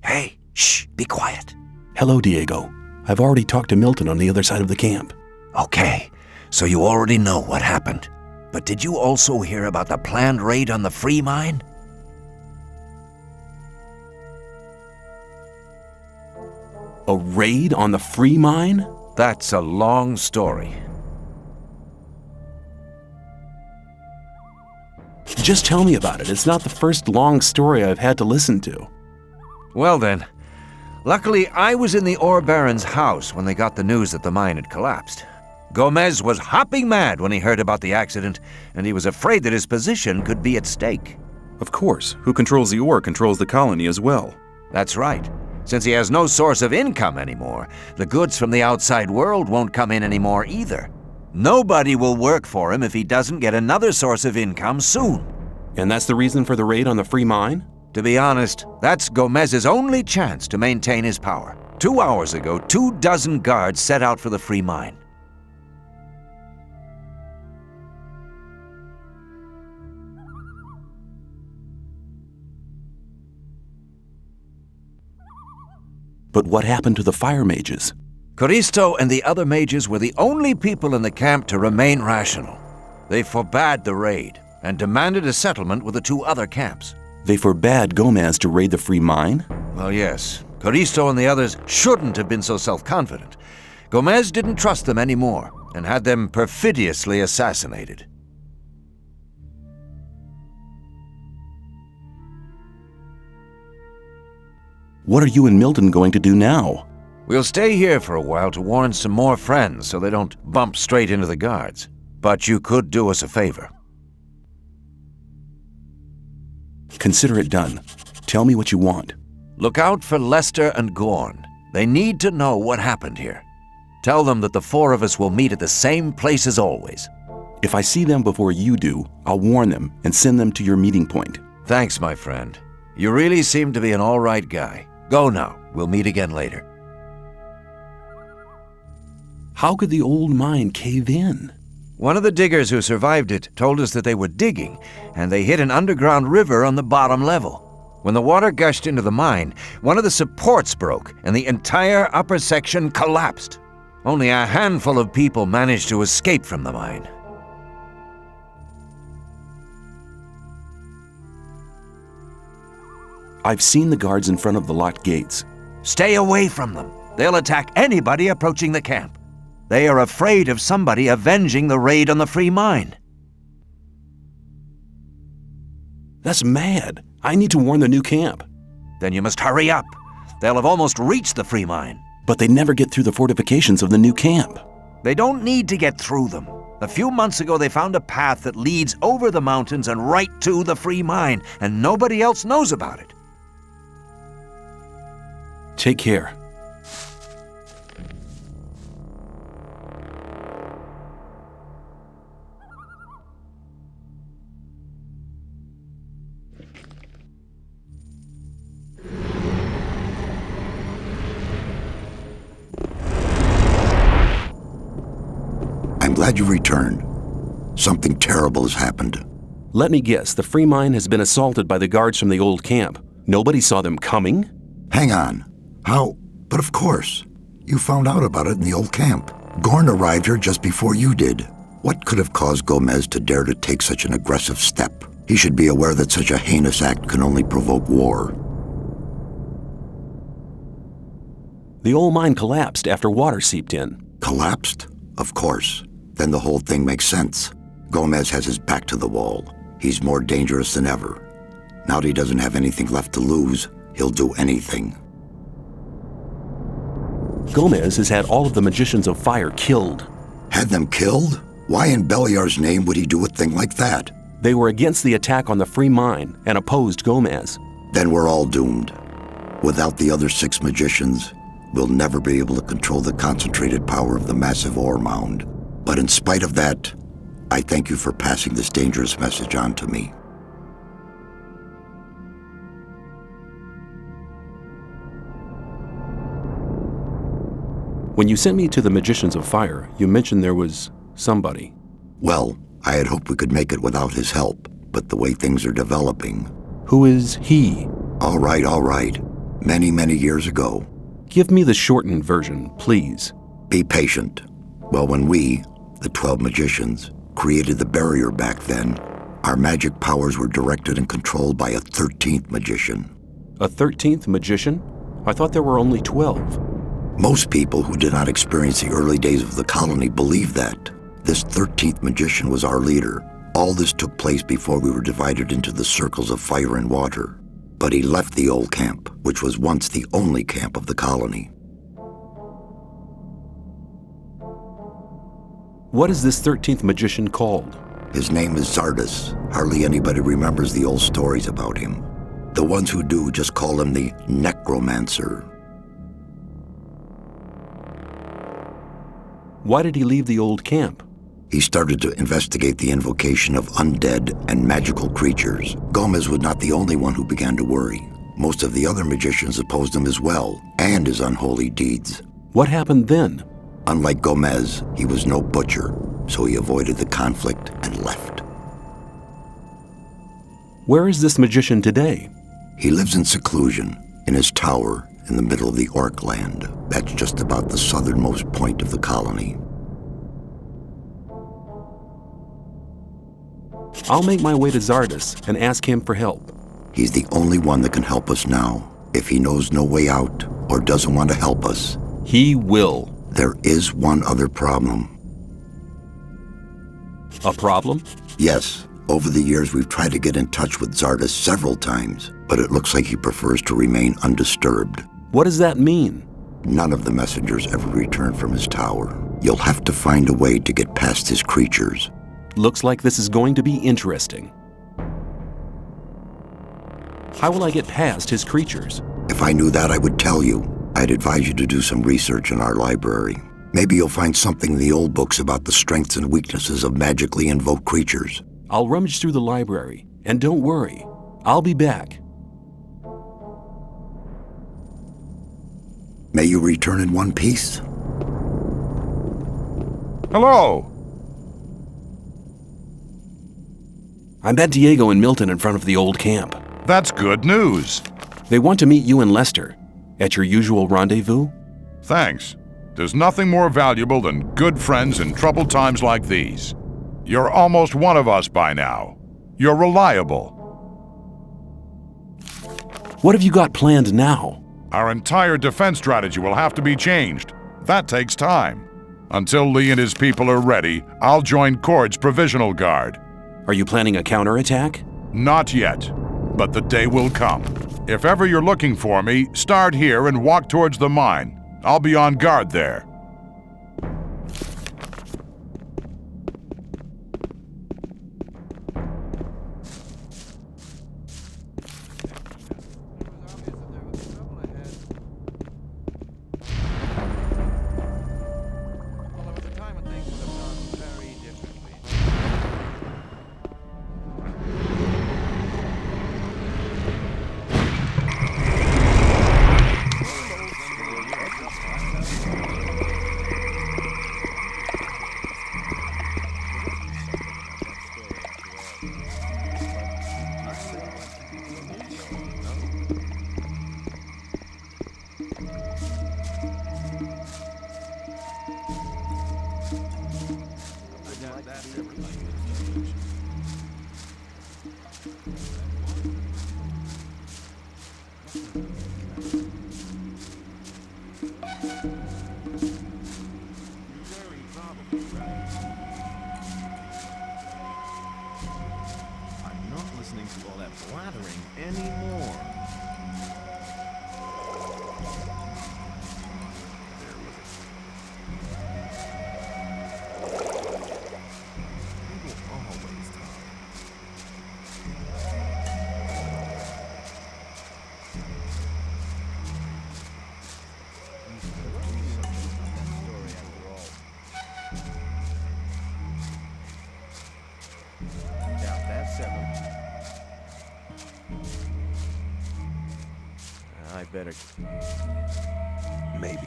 Hey, shh, be quiet. Hello, Diego. I've already talked to Milton on the other side of the camp. Okay, so you already know what happened. But did you also hear about the planned raid on the free mine? A raid on the free mine? That's a long story. Just tell me about it. It's not the first long story I've had to listen to. Well then, luckily I was in the ore baron's house when they got the news that the mine had collapsed. Gomez was hopping mad when he heard about the accident, and he was afraid that his position could be at stake. Of course, who controls the ore controls the colony as well. That's right. Since he has no source of income anymore, the goods from the outside world won't come in anymore either. Nobody will work for him if he doesn't get another source of income soon. And that's the reason for the raid on the free mine? To be honest, that's Gomez's only chance to maintain his power. 2 hours ago, 24 guards set out for the free mine. But what happened to the fire mages? Coristo and the other mages were the only people in the camp to remain rational. They forbade the raid and demanded a settlement with the 2 other camps. They forbade Gomez to raid the free mine? Well, yes. Coristo and the others shouldn't have been so self-confident. Gomez didn't trust them anymore and had them perfidiously assassinated. What are you and Milton going to do now? We'll stay here for a while to warn some more friends so they don't bump straight into the guards. But you could do us a favor. Consider it done. Tell me what you want. Look out for Lester and Gorn. They need to know what happened here. Tell them that the 4 of us will meet at the same place as always. If I see them before you do, I'll warn them and send them to your meeting point. Thanks, my friend. You really seem to be an all right guy. Go now. We'll meet again later. How could the old mine cave in? One of the diggers who survived it told us that they were digging, and they hit an underground river on the bottom level. When the water gushed into the mine, one of the supports broke and the entire upper section collapsed. Only a handful of people managed to escape from the mine. I've seen the guards in front of the locked gates. Stay away from them. They'll attack anybody approaching the camp. They are afraid of somebody avenging the raid on the free mine. That's mad. I need to warn the new camp. Then you must hurry up. They'll have almost reached the free mine. But they never get through the fortifications of the new camp. They don't need to get through them. A few months ago, they found a path that leads over the mountains and right to the free mine, and nobody else knows about it. Take care. I'm glad you returned. Something terrible has happened. Let me guess, the free mine has been assaulted by the guards from the old camp. Nobody saw them coming? Hang on. How? But of course. You found out about it in the old camp. Gorn arrived here just before you did. What could have caused Gomez to dare to take such an aggressive step? He should be aware that such a heinous act can only provoke war. The old mine collapsed after water seeped in. Collapsed? Of course. Then the whole thing makes sense. Gomez has his back to the wall. He's more dangerous than ever. Now that he doesn't have anything left to lose, he'll do anything. Gomez has had all of the Magicians of Fire killed. Had them killed? Why in Beliar's name would he do a thing like that? They were against the attack on the free mine and opposed Gomez. Then we're all doomed. Without the other 6 magicians, we'll never be able to control the concentrated power of the massive ore mound. But in spite of that, I thank you for passing this dangerous message on to me. When you sent me to the Magicians of Fire, you mentioned there was somebody. Well, I had hoped we could make it without his help, but the way things are developing... Who is he? All right. Many, many years ago. Give me the shortened version, please. Be patient. Well, when we, the 12 magicians, created the barrier back then, our magic powers were directed and controlled by a 13th magician. A 13th magician? I thought there were only 12. Most people who did not experience the early days of the colony believe that. This 13th magician was our leader. All this took place before we were divided into the circles of fire and water. But he left the old camp, which was once the only camp of the colony. What is this 13th magician called? His name is Xardas. Hardly anybody remembers the old stories about him. The ones who do just call him the necromancer. Why did he leave the old camp? He started to investigate the invocation of undead and magical creatures. Gomez was not the only one who began to worry. Most of the other magicians opposed him as well, and his unholy deeds. What happened then? Unlike Gomez, he was no butcher, so he avoided the conflict and left. Where is this magician today? He lives in seclusion, in his tower in the middle of the Orc land. That's just about the southernmost point of the colony. I'll make my way to Xardas and ask him for help. He's the only one that can help us now. If he knows no way out or doesn't want to help us, he will. There is one other problem. A problem? Yes. Over the years, we've tried to get in touch with Xardas several times, but it looks like he prefers to remain undisturbed. What does that mean? None of the messengers ever returned from his tower. You'll have to find a way to get past his creatures. Looks like this is going to be interesting. How will I get past his creatures? If I knew that, I would tell you. I'd advise you to do some research in our library. Maybe you'll find something in the old books about the strengths and weaknesses of magically invoked creatures. I'll rummage through the library, and don't worry, I'll be back. May you return in one piece. Hello! I met Diego and Milton in front of the old camp. That's good news. They want to meet you and Lester at your usual rendezvous. Thanks. There's nothing more valuable than good friends in troubled times like these. You're almost one of us by now. You're reliable. What have you got planned now? Our entire defense strategy will have to be changed. That takes time. Until Lee and his people are ready, I'll join Cord's Provisional Guard. Are you planning a counterattack? Not yet, but the day will come. If ever you're looking for me, start here and walk towards the mine. I'll be on guard there. Better. Maybe.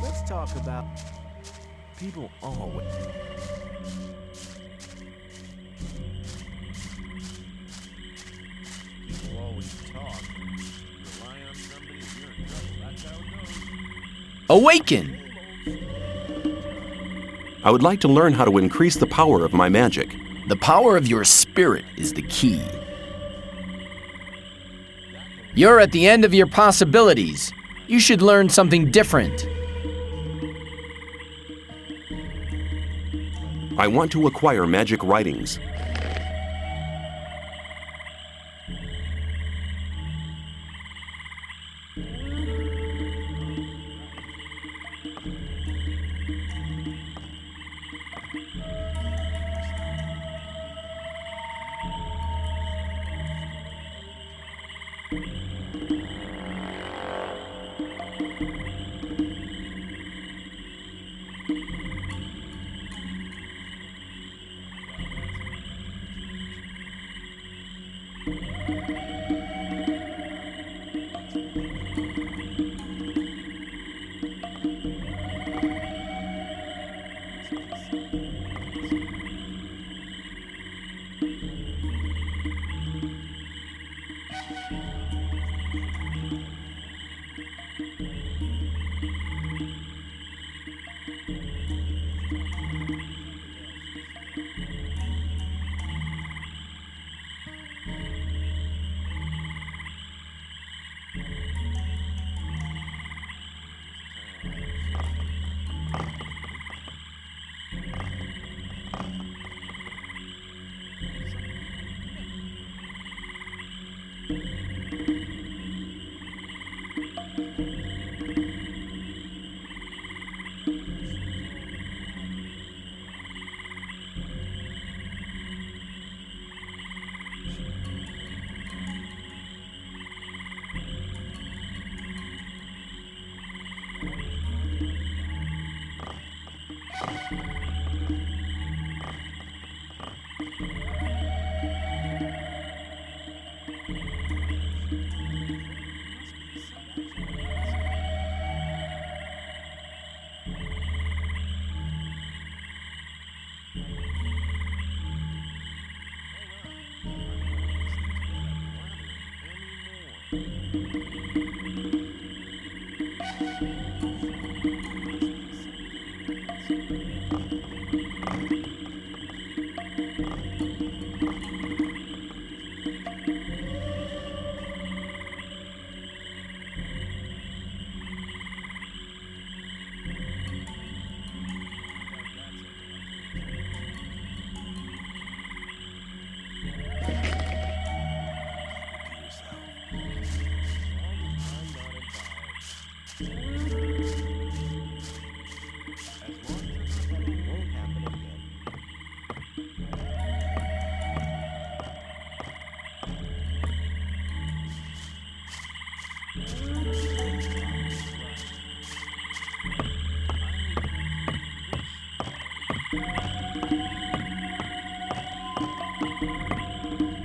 Let's talk about people always. People always talk. Rely on somebody if you're in trouble. That's how it goes. Awaken! I would like to learn how to increase the power of my magic. The power of your spirit is the key. You're at the end of your possibilities. You should learn something different. I want to acquire magic writings.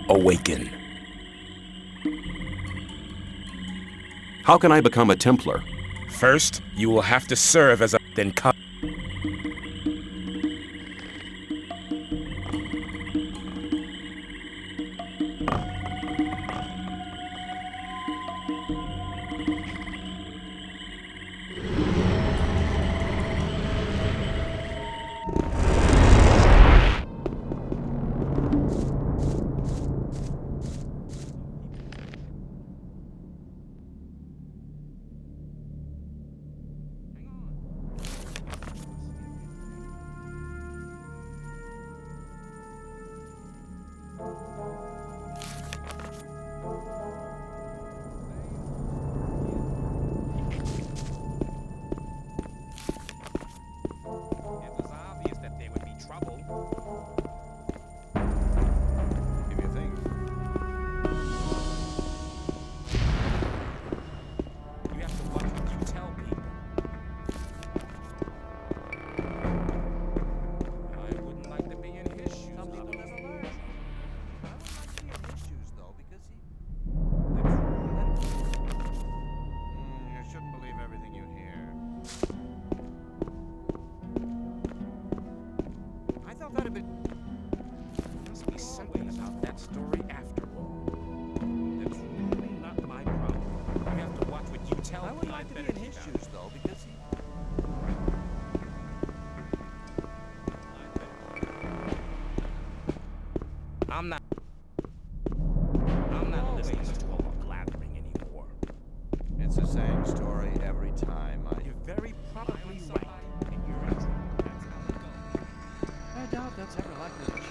Awaken. How can I become a Templar? First, you will have to serve as a... then come. I'm not listening to all the blathering anymore. It's the same story every time. You're very probably right, and you're in trouble. That's how it goes. I doubt that's ever likely to change.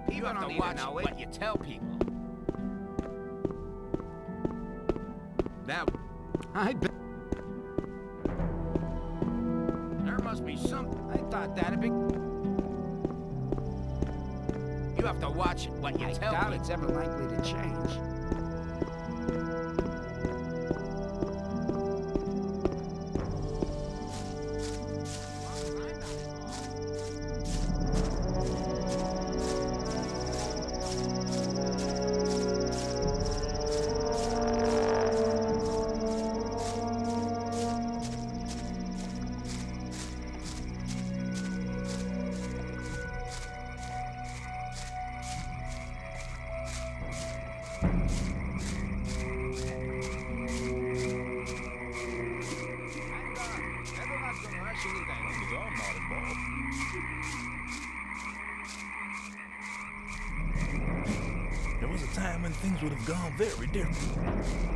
You have to watch what you tell people. That... I bet... be something. I thought that'd be... You have to watch what you tell me. I doubt it's ever likely to change. There was a time when things would have gone very different.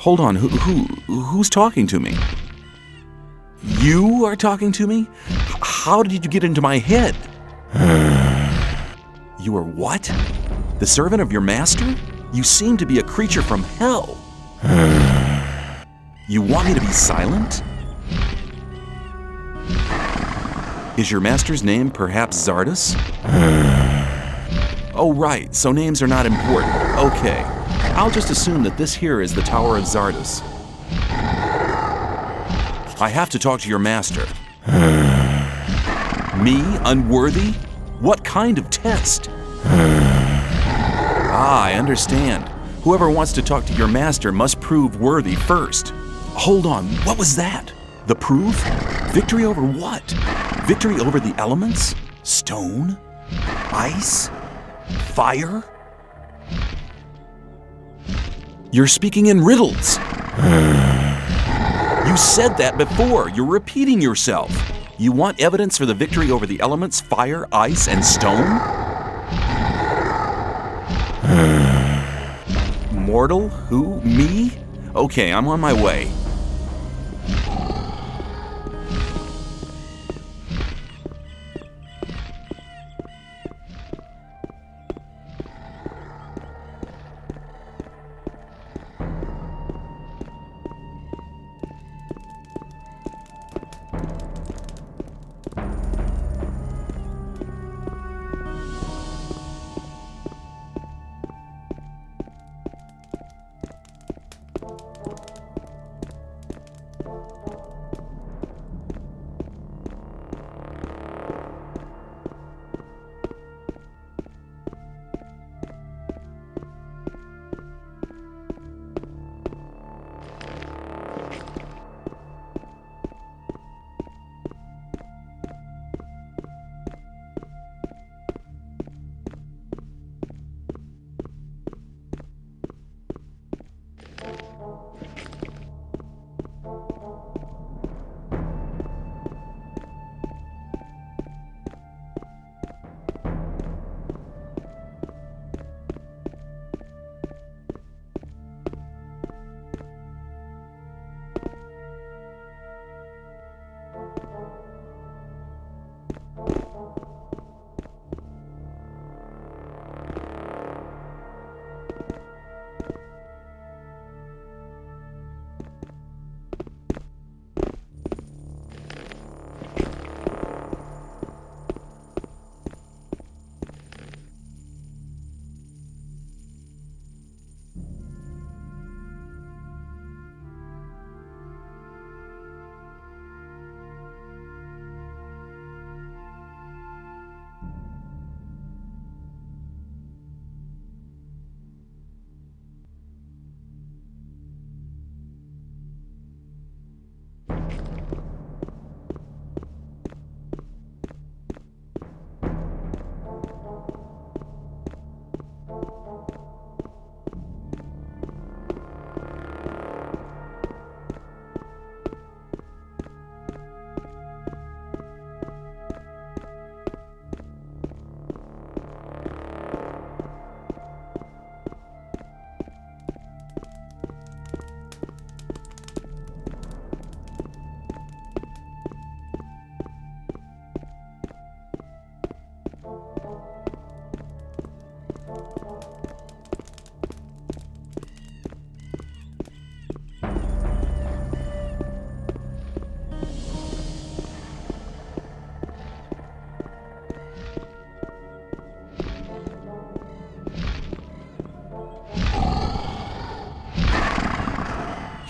Hold on, who's talking to me? You are talking to me? How did you get into my head? You are what? The servant of your master? You seem to be a creature from hell. You want me to be silent? Is your master's name perhaps Xardas? Oh, right, so names are not important. Okay, I'll just assume that this here is the Tower of Xardas. I have to talk to your master. Me, unworthy? What kind of test? Ah, I understand. Whoever wants to talk to your master must prove worthy first. Hold on, what was that? The proof? Victory over what? Victory over the elements? Stone? Ice? Fire? You're speaking in riddles. You said that before. You're repeating yourself. You want evidence for the victory over the elements, fire, ice, and stone? Mortal? Who? Me? Okay, I'm on my way.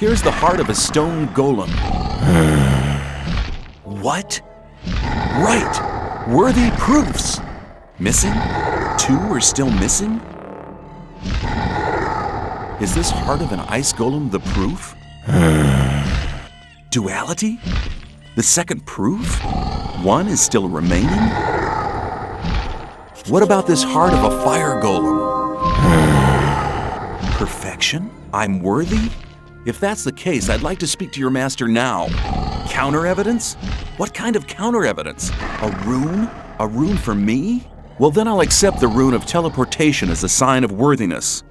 Here's the heart of a stone golem. What? Right! Worthy proofs! Missing? 2 are still missing? Is this heart of an ice golem the proof? Duality? The second proof? 1 is still remaining? What about this heart of a fire golem? Perfection? I'm worthy? If that's the case, I'd like to speak to your master now. Counter evidence? What kind of counter evidence? A rune? A rune for me? Well, then I'll accept the rune of teleportation as a sign of worthiness.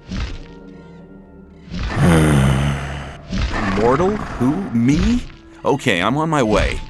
Mortal? Who? Me? Okay, I'm on my way.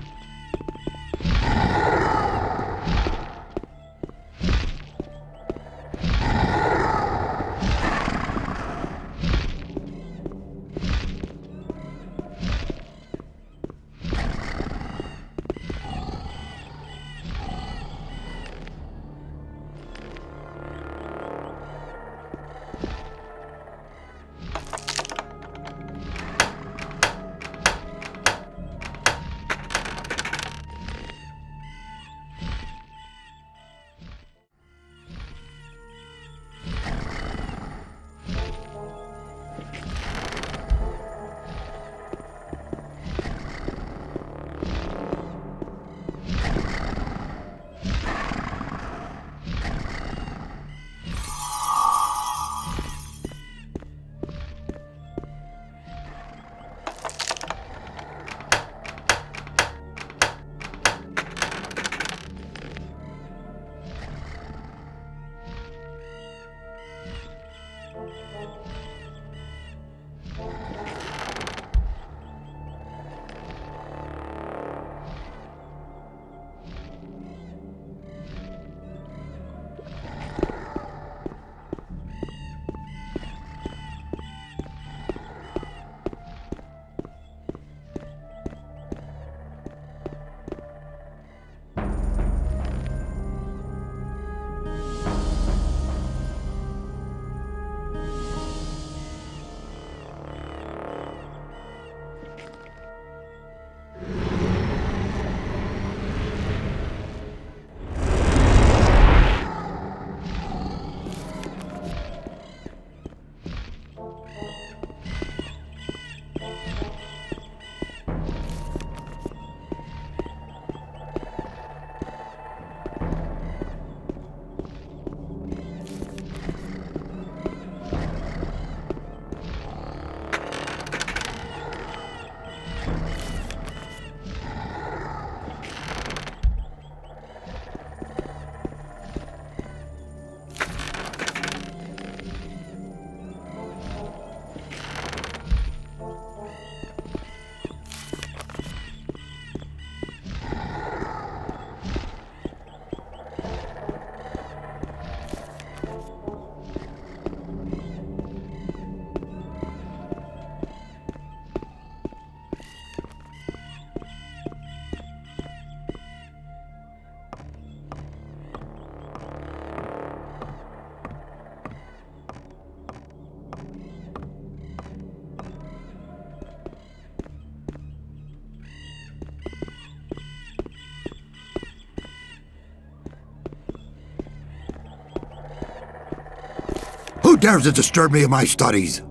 Who dares to disturb me in my studies?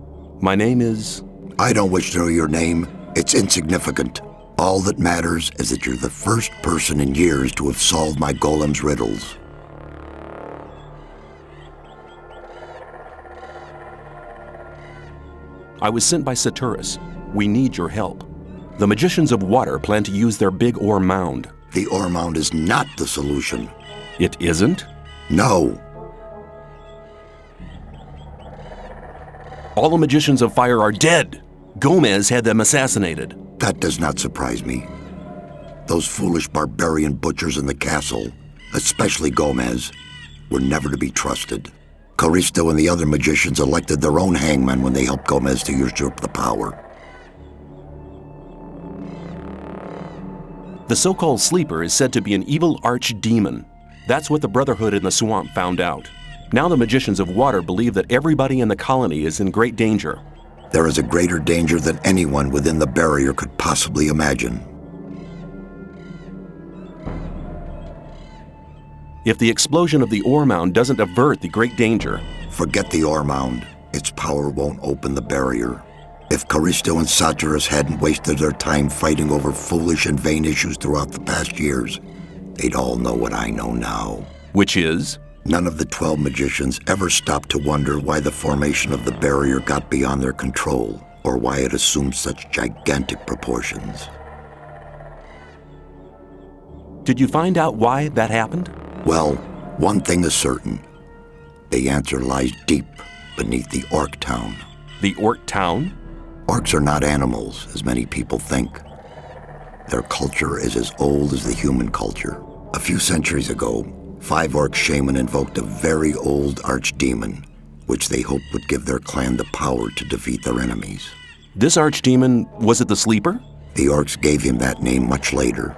My name is... I don't wish to know your name. It's insignificant. All that matters is that you're the first person in years to have solved my golem's riddles. I was sent by Xardas. We need your help. The Magicians of Water plan to use their big ore mound. The ore mound is not the solution. It isn't? No. All the Magicians of Fire are dead. Gomez had them assassinated. That does not surprise me. Those foolish barbarian butchers in the castle, especially Gomez, were never to be trusted. Caristo and the other magicians elected their own hangman when they helped Gomez to usurp the power. The so-called Sleeper is said to be an evil archdemon. That's what the Brotherhood in the swamp found out. Now the Magicians of Water believe that everybody in the colony is in great danger. There is a greater danger than anyone within the barrier could possibly imagine. If the explosion of the ore mound doesn't avert the great danger... Forget the ore mound. Its power won't open the barrier. If Caristo and Xardas hadn't wasted their time fighting over foolish and vain issues throughout the past years, they'd all know what I know now. Which is? None of the 12 magicians ever stopped to wonder why the formation of the barrier got beyond their control, or why it assumed such gigantic proportions. Did you find out why that happened? Well, one thing is certain. The answer lies deep beneath the Orc town. The Orc town? Orcs are not animals, as many people think. Their culture is as old as the human culture. A few centuries ago, 5 Orc shaman invoked a very old archdemon, which they hoped would give their clan the power to defeat their enemies. This archdemon, was it the Sleeper? The Orcs gave him that name much later.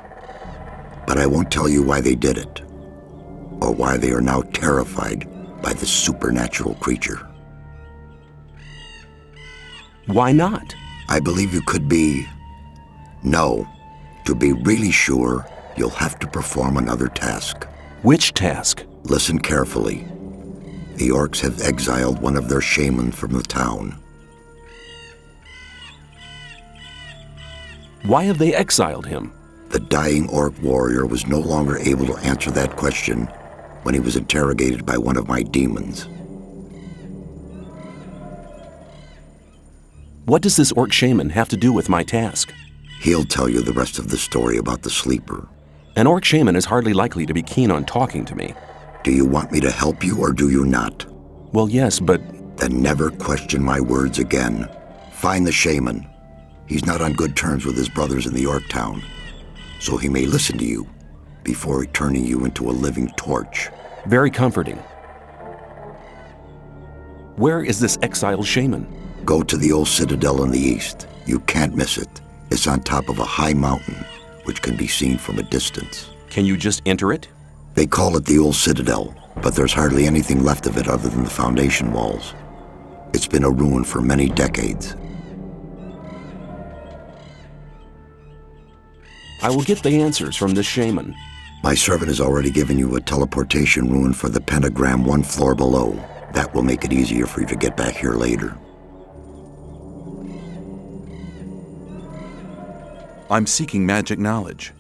But I won't tell you why they did it, or why they are now terrified by this supernatural creature. Why not? I believe you could be... No. To be really sure, you'll have to perform another task. Which task? Listen carefully. The Orcs have exiled one of their shamans from the town. Why have they exiled him? The dying Orc warrior was no longer able to answer that question when he was interrogated by one of my demons. What does this Orc shaman have to do with my task? He'll tell you the rest of the story about the Sleeper. An Orc shaman is hardly likely to be keen on talking to me. Do you want me to help you or do you not? Well, yes, but... Then never question my words again. Find the shaman. He's not on good terms with his brothers in the Orc town, so he may listen to you before turning you into a living torch. Very comforting. Where is this exiled shaman? Go to the old citadel in the east. You can't miss it. It's on top of a high mountain, which can be seen from a distance. Can you just enter it? They call it the old citadel, but there's hardly anything left of it other than the foundation walls. It's been a ruin for many decades. I will get the answers from this shaman. My servant has already given you a teleportation rune for the pentagram 1 floor below. That will make it easier for you to get back here later. I'm seeking magic knowledge.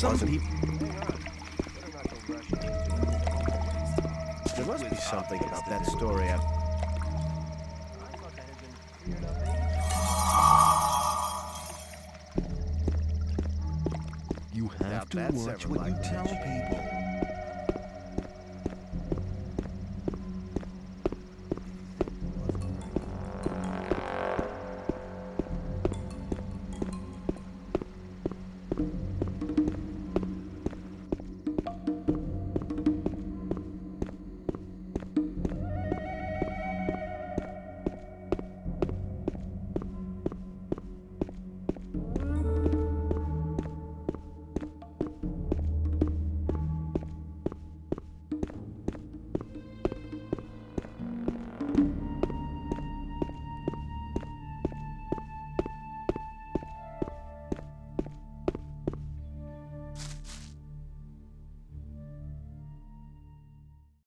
some people. There must be something about that story. You have to watch what you tell people.